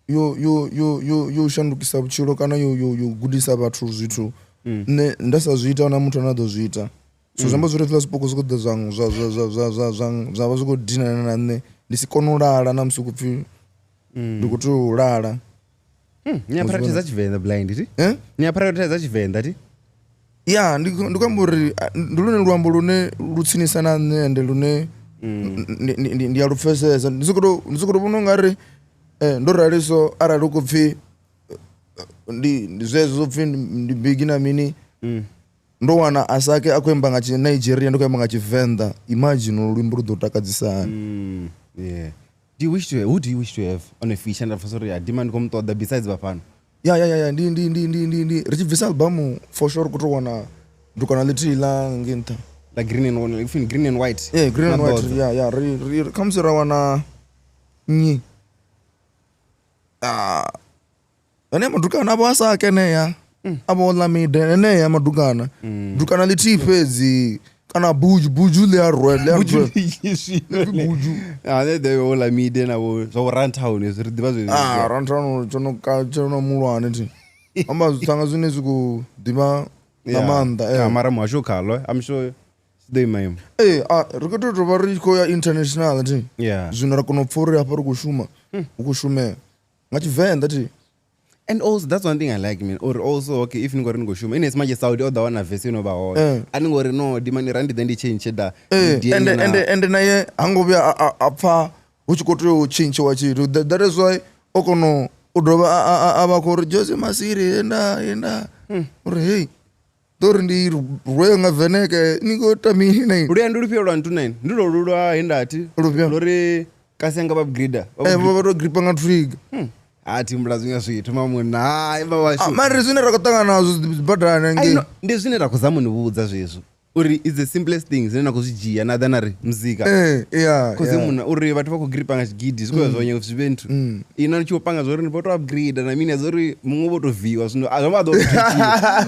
Speaker 2: yo shandukisa butshilo kana yo gudisa vhathu zwithu ne ndasazwita na muthu anadozwita so zamba zuri flas poko ziko dazang zwa ziko dina na nne ndisikona ulala na msuku pfi ndikuti ulala
Speaker 1: nya prioritize Chivenḓa blind ti nya prioritize Chivenḓa ti
Speaker 2: ndikamburi ndulune luambo lune lutsinisa na nne ende lune ndi ya lupfesesa ndisikuto vhona ngari ndo raliso arali uko pfi ndi zwezwo pfi ndi big na mini ndo wana asake akwemba nga chi Nigeria ndo kwemba nga Chivenḓa imagine luimbo ru do takadzisana
Speaker 1: who do you wish to have on a feature and for ya demand komtoda besides bafana
Speaker 2: ndi richibvisa album for sure kuti wana ndukana litila ngenta
Speaker 1: like green and white
Speaker 2: green and white comes rawana nyi ane madukana abo asake neya abo lamide neya madukana dukana liti fedzi kana buju ḽi a rwela buju
Speaker 1: the whole media navho zwa u runtown hezwi ri ḓivha zwezwi
Speaker 2: runtown tshono muhulwane thi amba zwithanga zwine zwi khou ḓivha nga maanḓa
Speaker 1: mara muhasho khaḽo I'm sure they mime
Speaker 2: ri khou tea u tou vha ri khou ya international thi
Speaker 1: yeah
Speaker 2: zwino ra kona u pfha uri hafha ri khou shuma hu khou shumea nga Tshivenḓa thi.
Speaker 1: And also that's one thing I like, man. Or also, okay, if you go to shuma, in as much as Saudi or the one verse no ba hone. Ani ngori no demand randi then di change da.
Speaker 2: And naye hango vhuya a pfha hu tshi khou tea u tshintshiwa tshithu. That is why o kono u dovha a vha khou ri Jose Masiri enda uri hey tori ndi rwe nga veneke ni khou ita mini na ini.
Speaker 1: Luyendo lufhio lwa 29 ndi lo lulwa hendati lori kasenga ba upgrader.
Speaker 2: Vha to gripa nga trigger.
Speaker 1: Athi mbula zwinga zwithu mamuna hayi baba
Speaker 2: mari zwine ra khou ṱangana nazwo badani ngei
Speaker 1: ndi zwine ra khou zama ni vhudza zwezwo uri it's the simplest things zwine na khou zwi dzhia na dana ri muzika cause muna uri vhathu vha khou gripa nga tshigidi zwi khou zwanya zwi vhe nthu ina ni tshi panga zwo ri ni vho to upgrade na mini zwo ri muṅwe vho to viwa zwino a zwo vha ḓo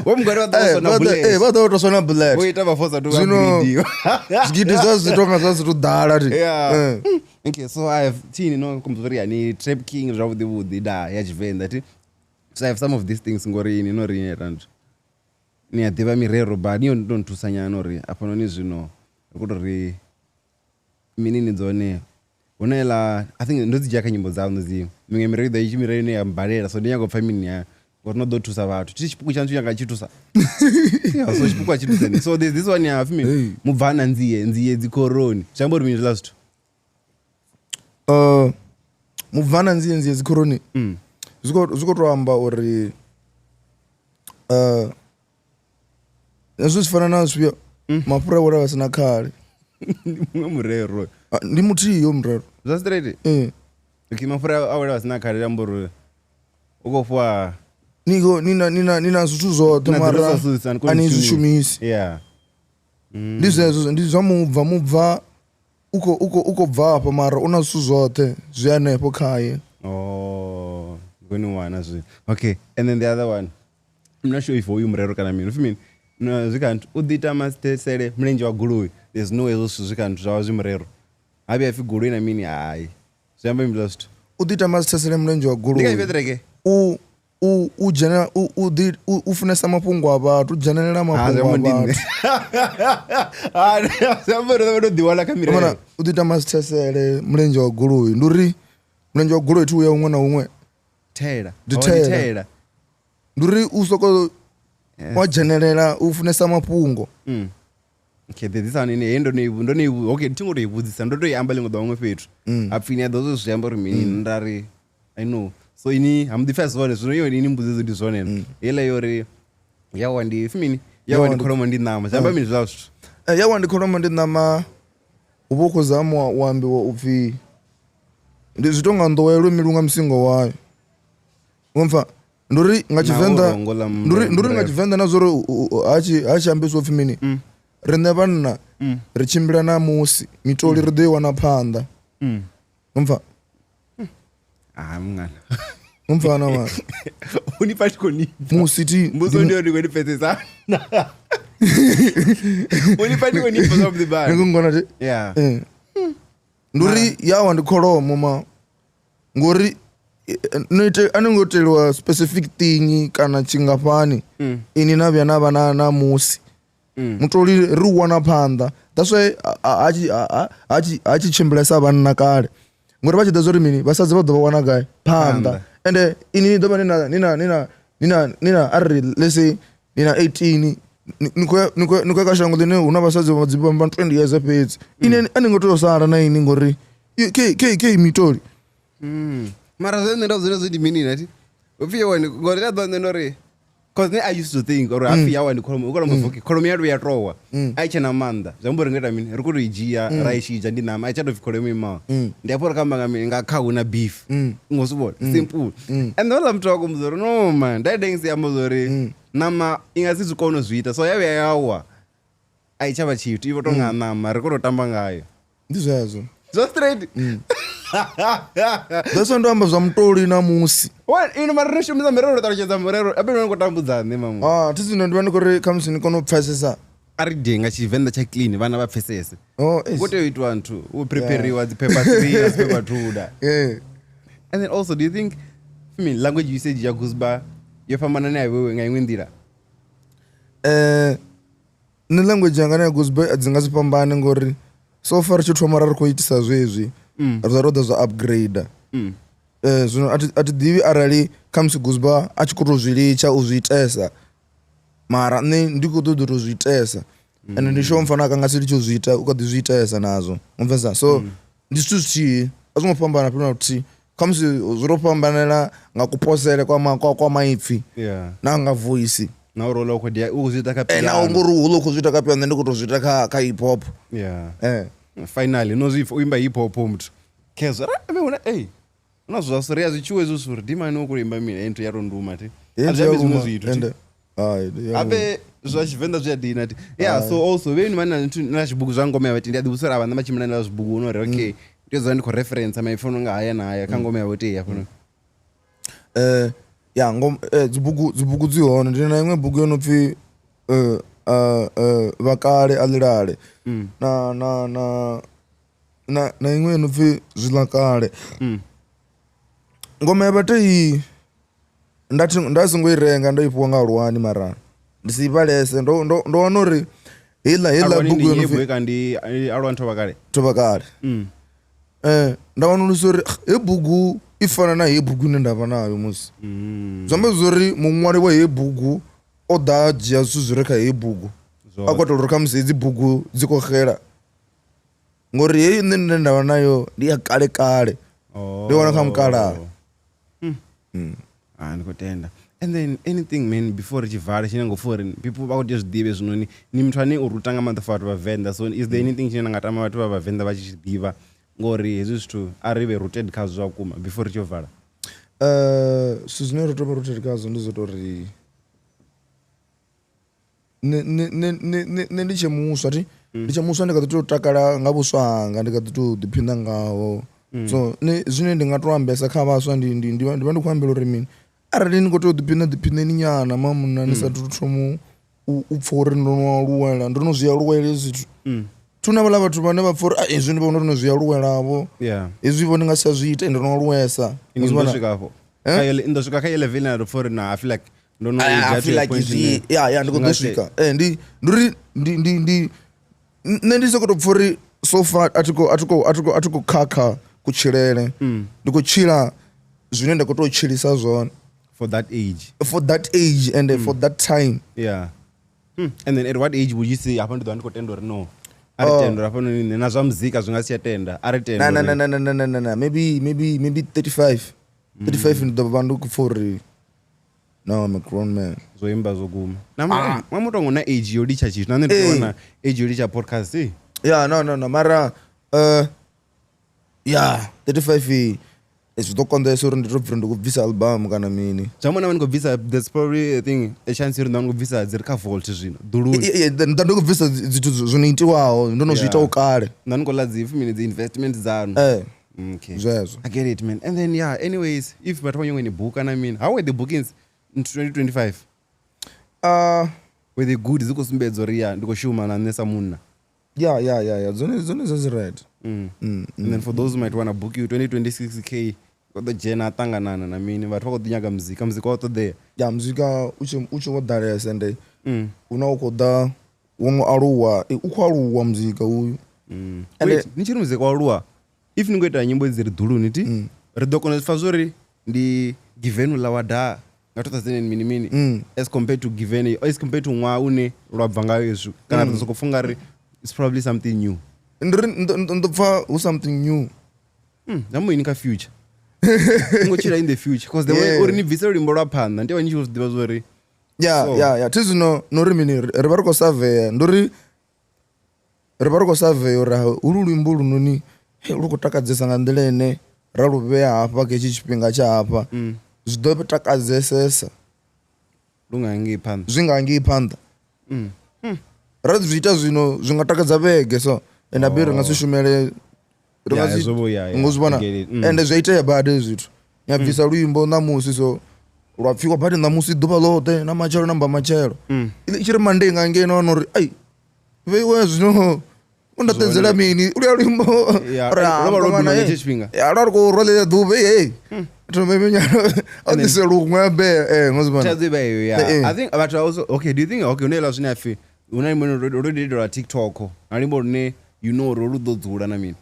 Speaker 1: wo mungari vha ḓo sona bullet
Speaker 2: vha ḓo to sona bullet
Speaker 1: wo ita vha force to upgrade
Speaker 2: tshigidi zwa zwi tonga zwa zwi to ḓala thi.
Speaker 1: Okay, so I have seen komzori yani Trap King zwavhuḓi da ya Tshivenḓa thi. So I have some of these things ngori ini no ri rand. Ni a ḓivha mirero ba ni ndo nthusa nyana uri afha noni zwino ri khou ri mini ni dzone hone la I think ndo dzi dzhia kha nyimbo dzawo dzi minwe mirero ḓa itshi mirero ine ya mbalela so ndi nyago pfha mini ya ngori no ḓo thusa vhathu tshi tshipuku tsha nthu yanga tshi thusa. So tshipuku a tshi thusa so there's this one ya fimi mubvana nzie dzi koroni chambo ri mini last
Speaker 2: mubvana nzie dzi koroni zwi khou to amba uri zwi fana na zwifhio mapfura wala vha sina khali
Speaker 1: muṅwe murero
Speaker 2: ndi muthihi yo murero
Speaker 1: zwa straight okay mapfura awela vha sina khali amba uri u khou fwa nina zwithu zwoṱhe mara ani zwi shumisi
Speaker 2: yeah ndi zwezwo ndi zwa mubva uko bva hafha mara una zwithu zwoṱhe zwi hanefho khaye.
Speaker 1: Oh goni wana zwi okay and then the other one I'm not sure if you murero kana mini fimi no zwikantu u ḓita mastesele mlenje wa gului there's no way those zwikantu zwa zwi murero habe afi gului na mini hayi zwiamba mimi last
Speaker 2: u ḓita mastesele mlenje wa gului
Speaker 1: ndika ivetreke
Speaker 2: u dzhena u funesa mafhungo a vhathu u dzhenelela mafhungo a vhathu
Speaker 1: zwiamba uri vha ḓi wala kha mirero
Speaker 2: u ḓita mastesele mlenje wa gului ndi uri mlenje wa gului thu ya huṅwe na huṅwe
Speaker 1: thela ndi
Speaker 2: uri u soko wa dzhenelela u funesa mafhungo.
Speaker 1: Okay, this one ine ndo ni okay thingo to ivhudzisa ndo to iamba ḽiṅwe ḓa huṅwe fhethu apfini ya ḓo zwi amba uri mini ndari I know so ini I'm the first one so yo ini mbudziso ndi zwone hela yori yawa ndi fimini yawa ndi kholomo ndi ṋama zamba mini zwa zwithu
Speaker 2: yawa ndi kholomo ndi ṋama u vho khou zama u ambiwa upfhi ndi zwi tonga nḓowelo milunga musingo wayo ngomfa nduri nga Tshivenḓa nduri nga Tshivenḓa na zwo ha tshi ambiswa upfhi mini riṋe vhanna ri tshimbila na musi mitoli ri ḓo i wana phanḓa ngomfa
Speaker 1: mngana
Speaker 2: umfana mara
Speaker 1: unipati koni
Speaker 2: musi ti
Speaker 1: mbuzo ndio ni pesa unipati koni for of the bar
Speaker 2: ngongona ti
Speaker 1: yeah
Speaker 2: nduri yawa ndi kholomo ma ngori noite anongotelwa specific thing kana chingafani ini na vya na vana na musi mutoli ri wana phanḓa that's why achi chimbilesa vhanna kale ngori vha tshi ḓa zwo ri mini vhasadzi vha ḓo vha wana gai phanḓa ende ini ḓo vha nina arri let's say nina 18 ni khou ka shango ḽine hu na vhasadzi vha dzi vhamba 20 years fhedzi ine ani ngo tea u sala na ini ngori ke mitoli
Speaker 1: mara zwine ndo zwine ndi mini nati upfi wani ngori nda ḓo nṋe uri because I used to think or afi yawa ndi kholomo ukona mvuki kholomo ya ya towa ai tshena manda zwambo ri ngeta mini ri khou i dzhia ra i shija ndi nama ai tsha to fi kholomo ima ndi afho ri kamba nga mini nga kha una beef ngosibona simple and then I'm talking muzori no man that thing say amuzori nama ingasi zwikono zwiita so ya yawa ai tsha tshithu ivo tonga nama ri khou to tamba ngayo
Speaker 2: ndi zwezwo
Speaker 1: so straight
Speaker 2: That's ndo amba zwa mutoli na musi.
Speaker 1: What ino mara shumisa mirero ṱalutshedza mirero abe no ngo tambudzane mamu.
Speaker 2: Thizino ndi vhani kuri khamusi ni kono pfesesa
Speaker 1: ari denga chivenḓa cha clean vana vha pfesese
Speaker 2: Oh,
Speaker 1: ngo tea u itwa nthu u prepariwa dzi paper 3 na paper 2 da.
Speaker 2: yeah.
Speaker 1: And then also, do you think, I mean, language usage ya Guzba, yo fambana na iwewe nga iṅwe nḓila?
Speaker 2: Nṋe language yanga na Guzba dzi nga si fhambane ngori so far tshi thoma ra ri khou itisa zwezwi ri ḓo zwa upgrade. Zwino a thi ḓivhi arali khamusi Guzba a tshi khou tou zwi litsha u zwi itesa mara nṋe ndi khou ṱoḓa u tou zwi itesa ende ndi sure mfana aka nga si litshe u zwi ita u kha ḓi zwi itesa nazwo mupfesa so ndi zwithu zwithihi a zwo ngo fhambana fhano luthihi khamusi zwi tou fhambanela nga kuposele kwa maipfhi na nga voice
Speaker 1: na uri ulo khou u zwi ita kha piano
Speaker 2: na ngori u lo khou zwi ita kha piano ndi khou tou zwi ita kha hip hop
Speaker 1: finally no zwi imba hip hop muthu kezwa ave una una zwa serious zwichiwe zwo suri dimani ukulimba mina into ya ronduma ti azhabe zwino zwithu abe zwa Tshivenḓa zwi a dina ti so also vheni vhana na zwibugu zwa ngoma ya ndi a ḓivhusela vhana vha tshimela na zwibugu no ri okay ndi zwa ndi khou reference maipfono nga haya na haya kha ngoma ya hote hafho
Speaker 2: ya ngoma dzibugu dzi hone ndi na iṅwe bugu yo no pfi vhakale a ḽilale na iṅwe yo no pfi zwiḽa kale ngoma ya vhatei nda songo i renga ndo i fhiwa nga Lwani mara ndi si i vhalese ndo wana uri heiḽa bugu yo no pfi
Speaker 1: kandi Alwani
Speaker 2: Thovhakale nda wanulusa uri he bugu i fana na he bugu ine ndavha nayo musi zwi amba zwori muṅwali wa he bugu o ḓa a dzhia zwithu zwi re kha he bugu a khou tou uri khamusi hedzi bugu dzi khou xela ngori heyi nṋe nne ndavha nayo ndi ya kale kale ndi wana kha mukalaha
Speaker 1: ndi khou tenda. And then anything man before ri tshi vala tshine ngo fori people vha khou tea zwi ḓivhe zwinoni ni muthu ane u ruta nga maanḓa for vhathu vha Venḓa so is there anything tshine na nga tama vhathu vha Vhavenḓa vha tshi ḓivha ngori hezwi zwithu a ri vhe rooted khazwo zwa vhukuma before ri tshi vala?
Speaker 2: Zwithu zwine ri tou vha rooted khazwo ndi zwo tori nṋe ndi tshe muswa ndi tshe muswa ndi kha ḓi tou takala nga vhuswa hanga ndi kha ḓi tou ḓiphina ngaho so zwine ndi nga tou ambesa kha vhaswa ndi vha ndi khou ambela uri mini arali ni khou tea u ḓiphineni nyana mamuna ni sathu thoma u pfha uri ndo no aluwela ndo no zwi aluwela zwithu thuna vhala vhathu vhane vha pfha uri hezwi ndi vhona uri no zwi aluwelavho hezwi vho ndi nga si tsha zwi ita ndo no aluwesa
Speaker 1: ndo swika kha 11 na ri pfha uri na I feel like ndo no
Speaker 2: ndi khou ḓo swika ndi nṋe ndi sokou tou pfha uri so far a thi khou khakha kutshilele ndi khou tshila zwine nda khou tou tshilisa zwone
Speaker 1: for that age
Speaker 2: and for that time
Speaker 1: and then at what age would you say hafha ndi ḓo ndi khou tenda uri no a ri tenda hafha noni na zwa muzika zwi nga si tsha tenda a ri tenda
Speaker 2: na maybe 35 ndi ḓo vha ndi khou pfha uri no I'm a grown man
Speaker 1: zwo imba zwo guma na mutongo na age yo litsha tshithu na nṋe ndi vhona age yo litsha podcast
Speaker 2: no mara 35 zwi ḓo konḓesa uri ndi tou bvira ndi khou bvisa album kana mini
Speaker 1: zwa mona ndi khou bvisa there's probably a thing a chance uri nda ndi khou bvisa dzi ri kha vault zwino ḓuluni
Speaker 2: nda ndi khou bvisa zwithu zwo itiwaho ndo no zwi itaho kale
Speaker 1: nda ndi khou ḽa dzi dzi investment dzanu okay
Speaker 2: zwezwo
Speaker 1: I get it man. And then anyways if vhathu vha nyongweni book and I mean how were the bookings in 2025 were they good dzi khou sumbedza uri ndi khou shuma na nṋe sa munna dzone
Speaker 2: zwi right
Speaker 1: and then for those who might want to book you 2026k ḓo dzhena a ṱanganana na mini vhathu vha khou ḓi nyaga muzika wa ṱoḓea
Speaker 2: muzika u tshi wo ḓalesa ende una u khou ḓa wo no aluwa u khou aluwa muzika uyu
Speaker 1: ni tshi ri muzika wa aluwa if ni khou ita nyimbo dzi ri ḓuluni ti ri ḓo kona zwipfa zwori ndi Givenu ḽa wada nga 2000 mini as compared to Givenu as compared to ṅwaha une lwa bva ngayo hezwi kana ri ḓo sokou pfha ungari it's probably something new
Speaker 2: ndo pfha hu something new
Speaker 1: zamo ini kha future ngo tshila in the future because the way uri ni bvisa luimbo lwa phanḓa ndi vha ni tshi khou zwiḓivha zwori
Speaker 2: thi zwino nori mini ri vha ri khou saveya ndori ri vha ri khou saveya uri ulu luimbo lunoni lu khou takadzesa nga nḓila ine ra lu vhea hafha kha hetshi tshifhinga tsha hafha zwi ḓo takadzesesa
Speaker 1: lu nga ngei phanḓa
Speaker 2: zwi nga ngei phanḓa ra zwi ita zwino zwi nga takadza vhege so ende abi ri nga si shumele ngozvibona ende zviaitea bade zwithu nyabvisa luimbo namusi so lwapfiwa bade namusi ḓuvha ḽoṱhe na matshelo namba matshelo i tshi ri mandei nga ngeno wana uri ai veiwe zvino undatedzela mini uria luimbo ari kurwalela dhube hey tomemenyano andise lumwe be ngozibona
Speaker 1: I think but also okay do you think okay unela zvine afi already did TikTok alimbo ne you know ro do dzula na mini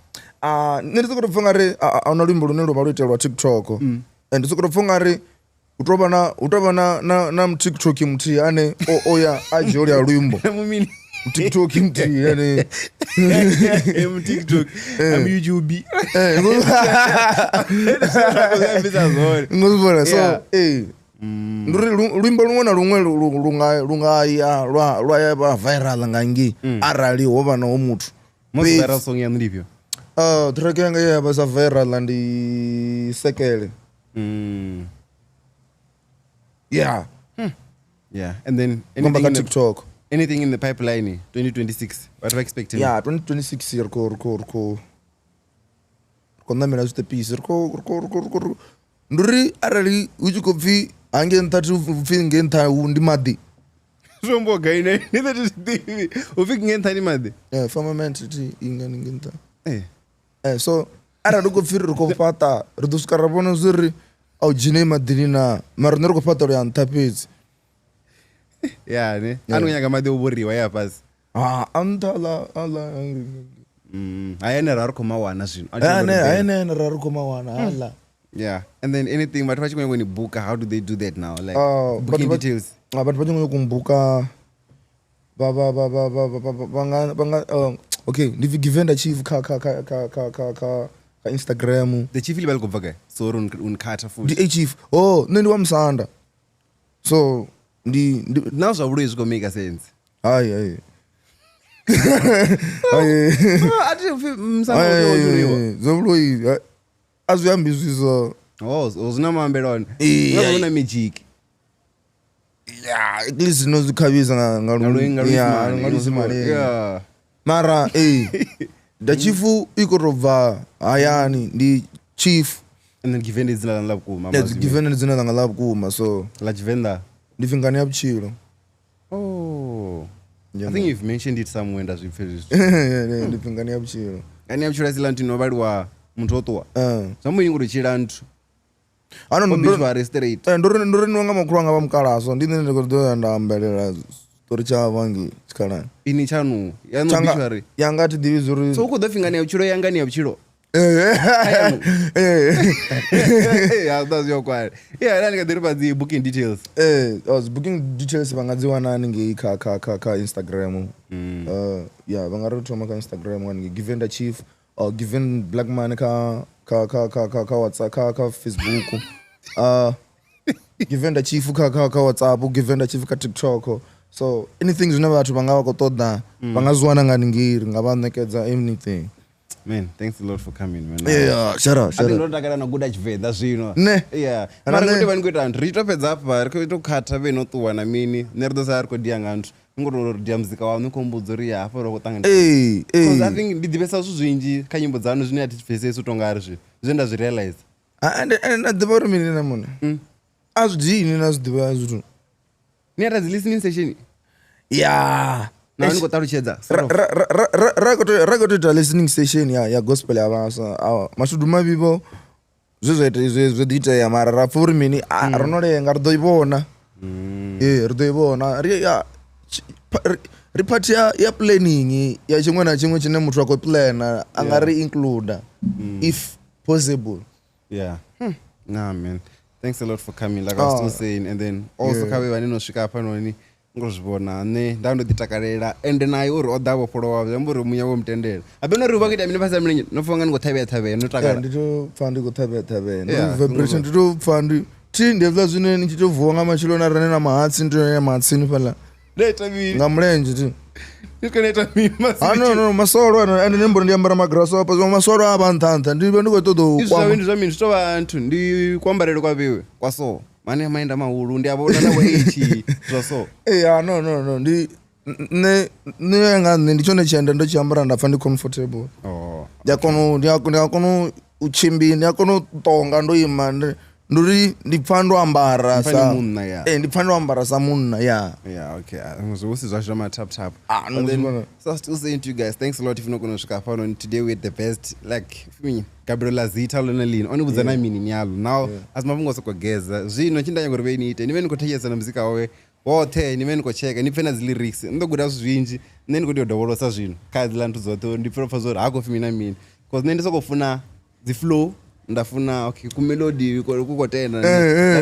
Speaker 2: nṋe ndi sokoto pfha ngari ahuna luimbo lune lwo vha lwo itelwa TikTok and ndi sokoto pfha ngari hu tovha na mtiktok muthihi ane oya a dzhia ulia luimbo
Speaker 1: mumini
Speaker 2: TikTok muthihi ane
Speaker 1: TikTok am YouTube
Speaker 2: ngozibona so nduri luimbo luṅwe na luṅwe lungaya lwa vha viral nga ngei arali ho vha naho muthu
Speaker 1: most viral song ya ndivyo
Speaker 2: track yanga ye yavha sa viral ndi Sekele yeah
Speaker 1: and then anything in the pipeline 2026 what are you expecting
Speaker 2: 2026 riko namela zvitepisi riko nduri arali uchi kopfi hange ntatu upfi ngentha ndi madhi
Speaker 1: zvombo gaina nitha tishitivi upfi ngentha ndi madhi
Speaker 2: firmament ti ingani ngentha so arali kopfi riko pata ridusika rabona zviri au jine madhini na mara nero kopata ro yantha pedzi
Speaker 1: ne anonyanga madhi oboriwa ya pasi
Speaker 2: antala
Speaker 1: ayene rari komawana zvino
Speaker 2: ayene rari komawana ala
Speaker 1: and then anything but vachingwe when book how do they do that now like booking details
Speaker 2: but vachingwe kumbuka banga okay ndivi givenda chief ka Instagram
Speaker 1: the chief libali kubva kai so unkata futhi
Speaker 2: the chief nne ndi wa Msanda so ndi
Speaker 1: now zvabulo izvo make sense
Speaker 2: hayi
Speaker 1: ati Msanda unduriwa
Speaker 2: zvabulo izvi azviyambi izvizo
Speaker 1: uzina maambelano unazona magic
Speaker 2: at least zvinozvikhavisa ngaluisi mari mara da chifu ikotobva hayani ndi chief
Speaker 1: and then givende dzina langa labukuma
Speaker 2: givende dzina langa labukuma so
Speaker 1: la chivenda
Speaker 2: ndifingani ya buchilo
Speaker 1: I think you've mentioned it somewhere ndazvipfezvo
Speaker 2: ndifingani ya buchilo
Speaker 1: ani ya buchilo asilantu inovaliwa muntu otowa zvamuingo chilantu
Speaker 2: ndori wanga makuru anga vamukalaso ndine ndikodoya ndaambelela story chavangi chikalani
Speaker 1: ini chanu yanobituary
Speaker 2: yanga tidivi zuri
Speaker 1: so ukudofingani ya buchilo yangani ya buchilo that's your quiet ndiri padzi booking details
Speaker 2: booking details vangadziwana anenge ka Instagram vangarotoma ka Instagram anenge given chief given black man ka WhatsApp ka Facebook given chief ka WhatsApp given chief ka TikTok so anything zvine vathu vanga vakotoda vangaziwana ngani ngiri ngavanekedza anything.
Speaker 1: Man, thanks a lot for coming, man.
Speaker 2: Shut up.
Speaker 1: I don't take na good chivenda zvino. Mara kuti vanikuita antu richitopedza apa rikutokata venotuwa na mini neridosa rikodia ngantu ngorodia muzika wavo nikombudzo ri hapo rokutanga because I think ndidivesa zvinhu zvinji kanyimbo dzanu zvine atipfese sutongari zvenda zvirealize
Speaker 2: ndiva uri mini namuna azvidini nazvidiva zvitu
Speaker 1: ni ata listening session navanikotaruchedza
Speaker 2: rakotoita listening session ya gospel yavasa mashudu mavivo zvezvoita mara rapfuuri mini rinorenga ridoivona ridoivona ripati ya planning ya chimwe na chimwe chine muthu wako plana angari include if possible.
Speaker 1: Nah man, thanks a lot for coming like I was still saying and then also kave vaninosvika panoni ngozvibona ne ndandoditakarera ende nayo uri odavo polowa zvamburi munya womutendera apeno uri vakuita mine pasa mine nofonga ngothavea notakara
Speaker 2: nditopfa ndikothavea vibration nditopfa ti ndevula zvine ndichitovhuwa machilona rane na mahatsi ndinoya mahatsini pala ngamulenje ti no masoro ane nembona ndiyambara magraso apa zva masoro ava ntantha ndive ndikotodokwama
Speaker 1: zvamini zvitova antu ndikwambariro kwaviwe kwaso mane maenda mahulu ndiavona navo ichi zvaso
Speaker 2: no nenga ndichone chienda ndochiambara ndapfa ndi comfortable ndiyakona uchimbi ndiyakona utonga ndoima nduri ndi pfa ndo ambara
Speaker 1: Ndi pfa
Speaker 2: sa
Speaker 1: ni munna, yeah.
Speaker 2: ndi pfa ndo ambara sa munna yeah
Speaker 1: Yeah, okay. This is what my tap.
Speaker 2: no,
Speaker 1: And then,
Speaker 2: Zwana.
Speaker 1: so I was still saying to you guys, thanks a lot if you're not going to shaka phone. And today we're the best. Like, me, Gabriela Zita, Lonalin. Only with the name in Yalu. Now, as my was a geza, Zino Chinda Gorveni, and even go take us and music away. Or 10, even go check, and even as lyrics, and the good as range, and then go to the world of Sajin, Kazlan to Zoto, and the professor, I go for me, I mean. Because then there's a the flow. Ndafuna okay kumelody kuko tena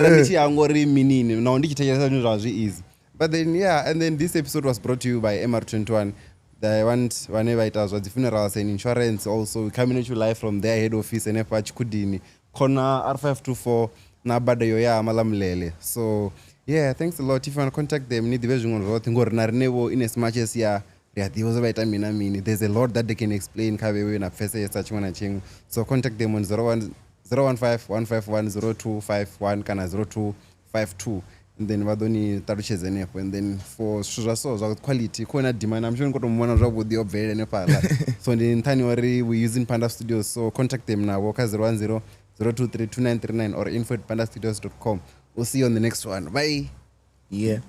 Speaker 1: ndichi angori minini na ndichi tayari zvinhu easy but then yeah and then this episode was brought to you by MR21 they want whenever it was the funerals and insurance also coming at you live from their head office and Chikudini corner R524 na bada yo ya malamlele so yeah thanks a lot if you want to contact them need the version on road ngori na renewo in as much as yeah there's a lot that they can explain na such one so contact them on 015 151 0251 kana 0252 and then vadoni tarucheze nepo and then for so quality kona demand I'm sure ngotomona zvabudi obvele nepala so ndinthani wari we using Panda Studios so contact them now woka 010 023 2939 or info@pandastudios.com we'll see you on the next one bye
Speaker 2: yeah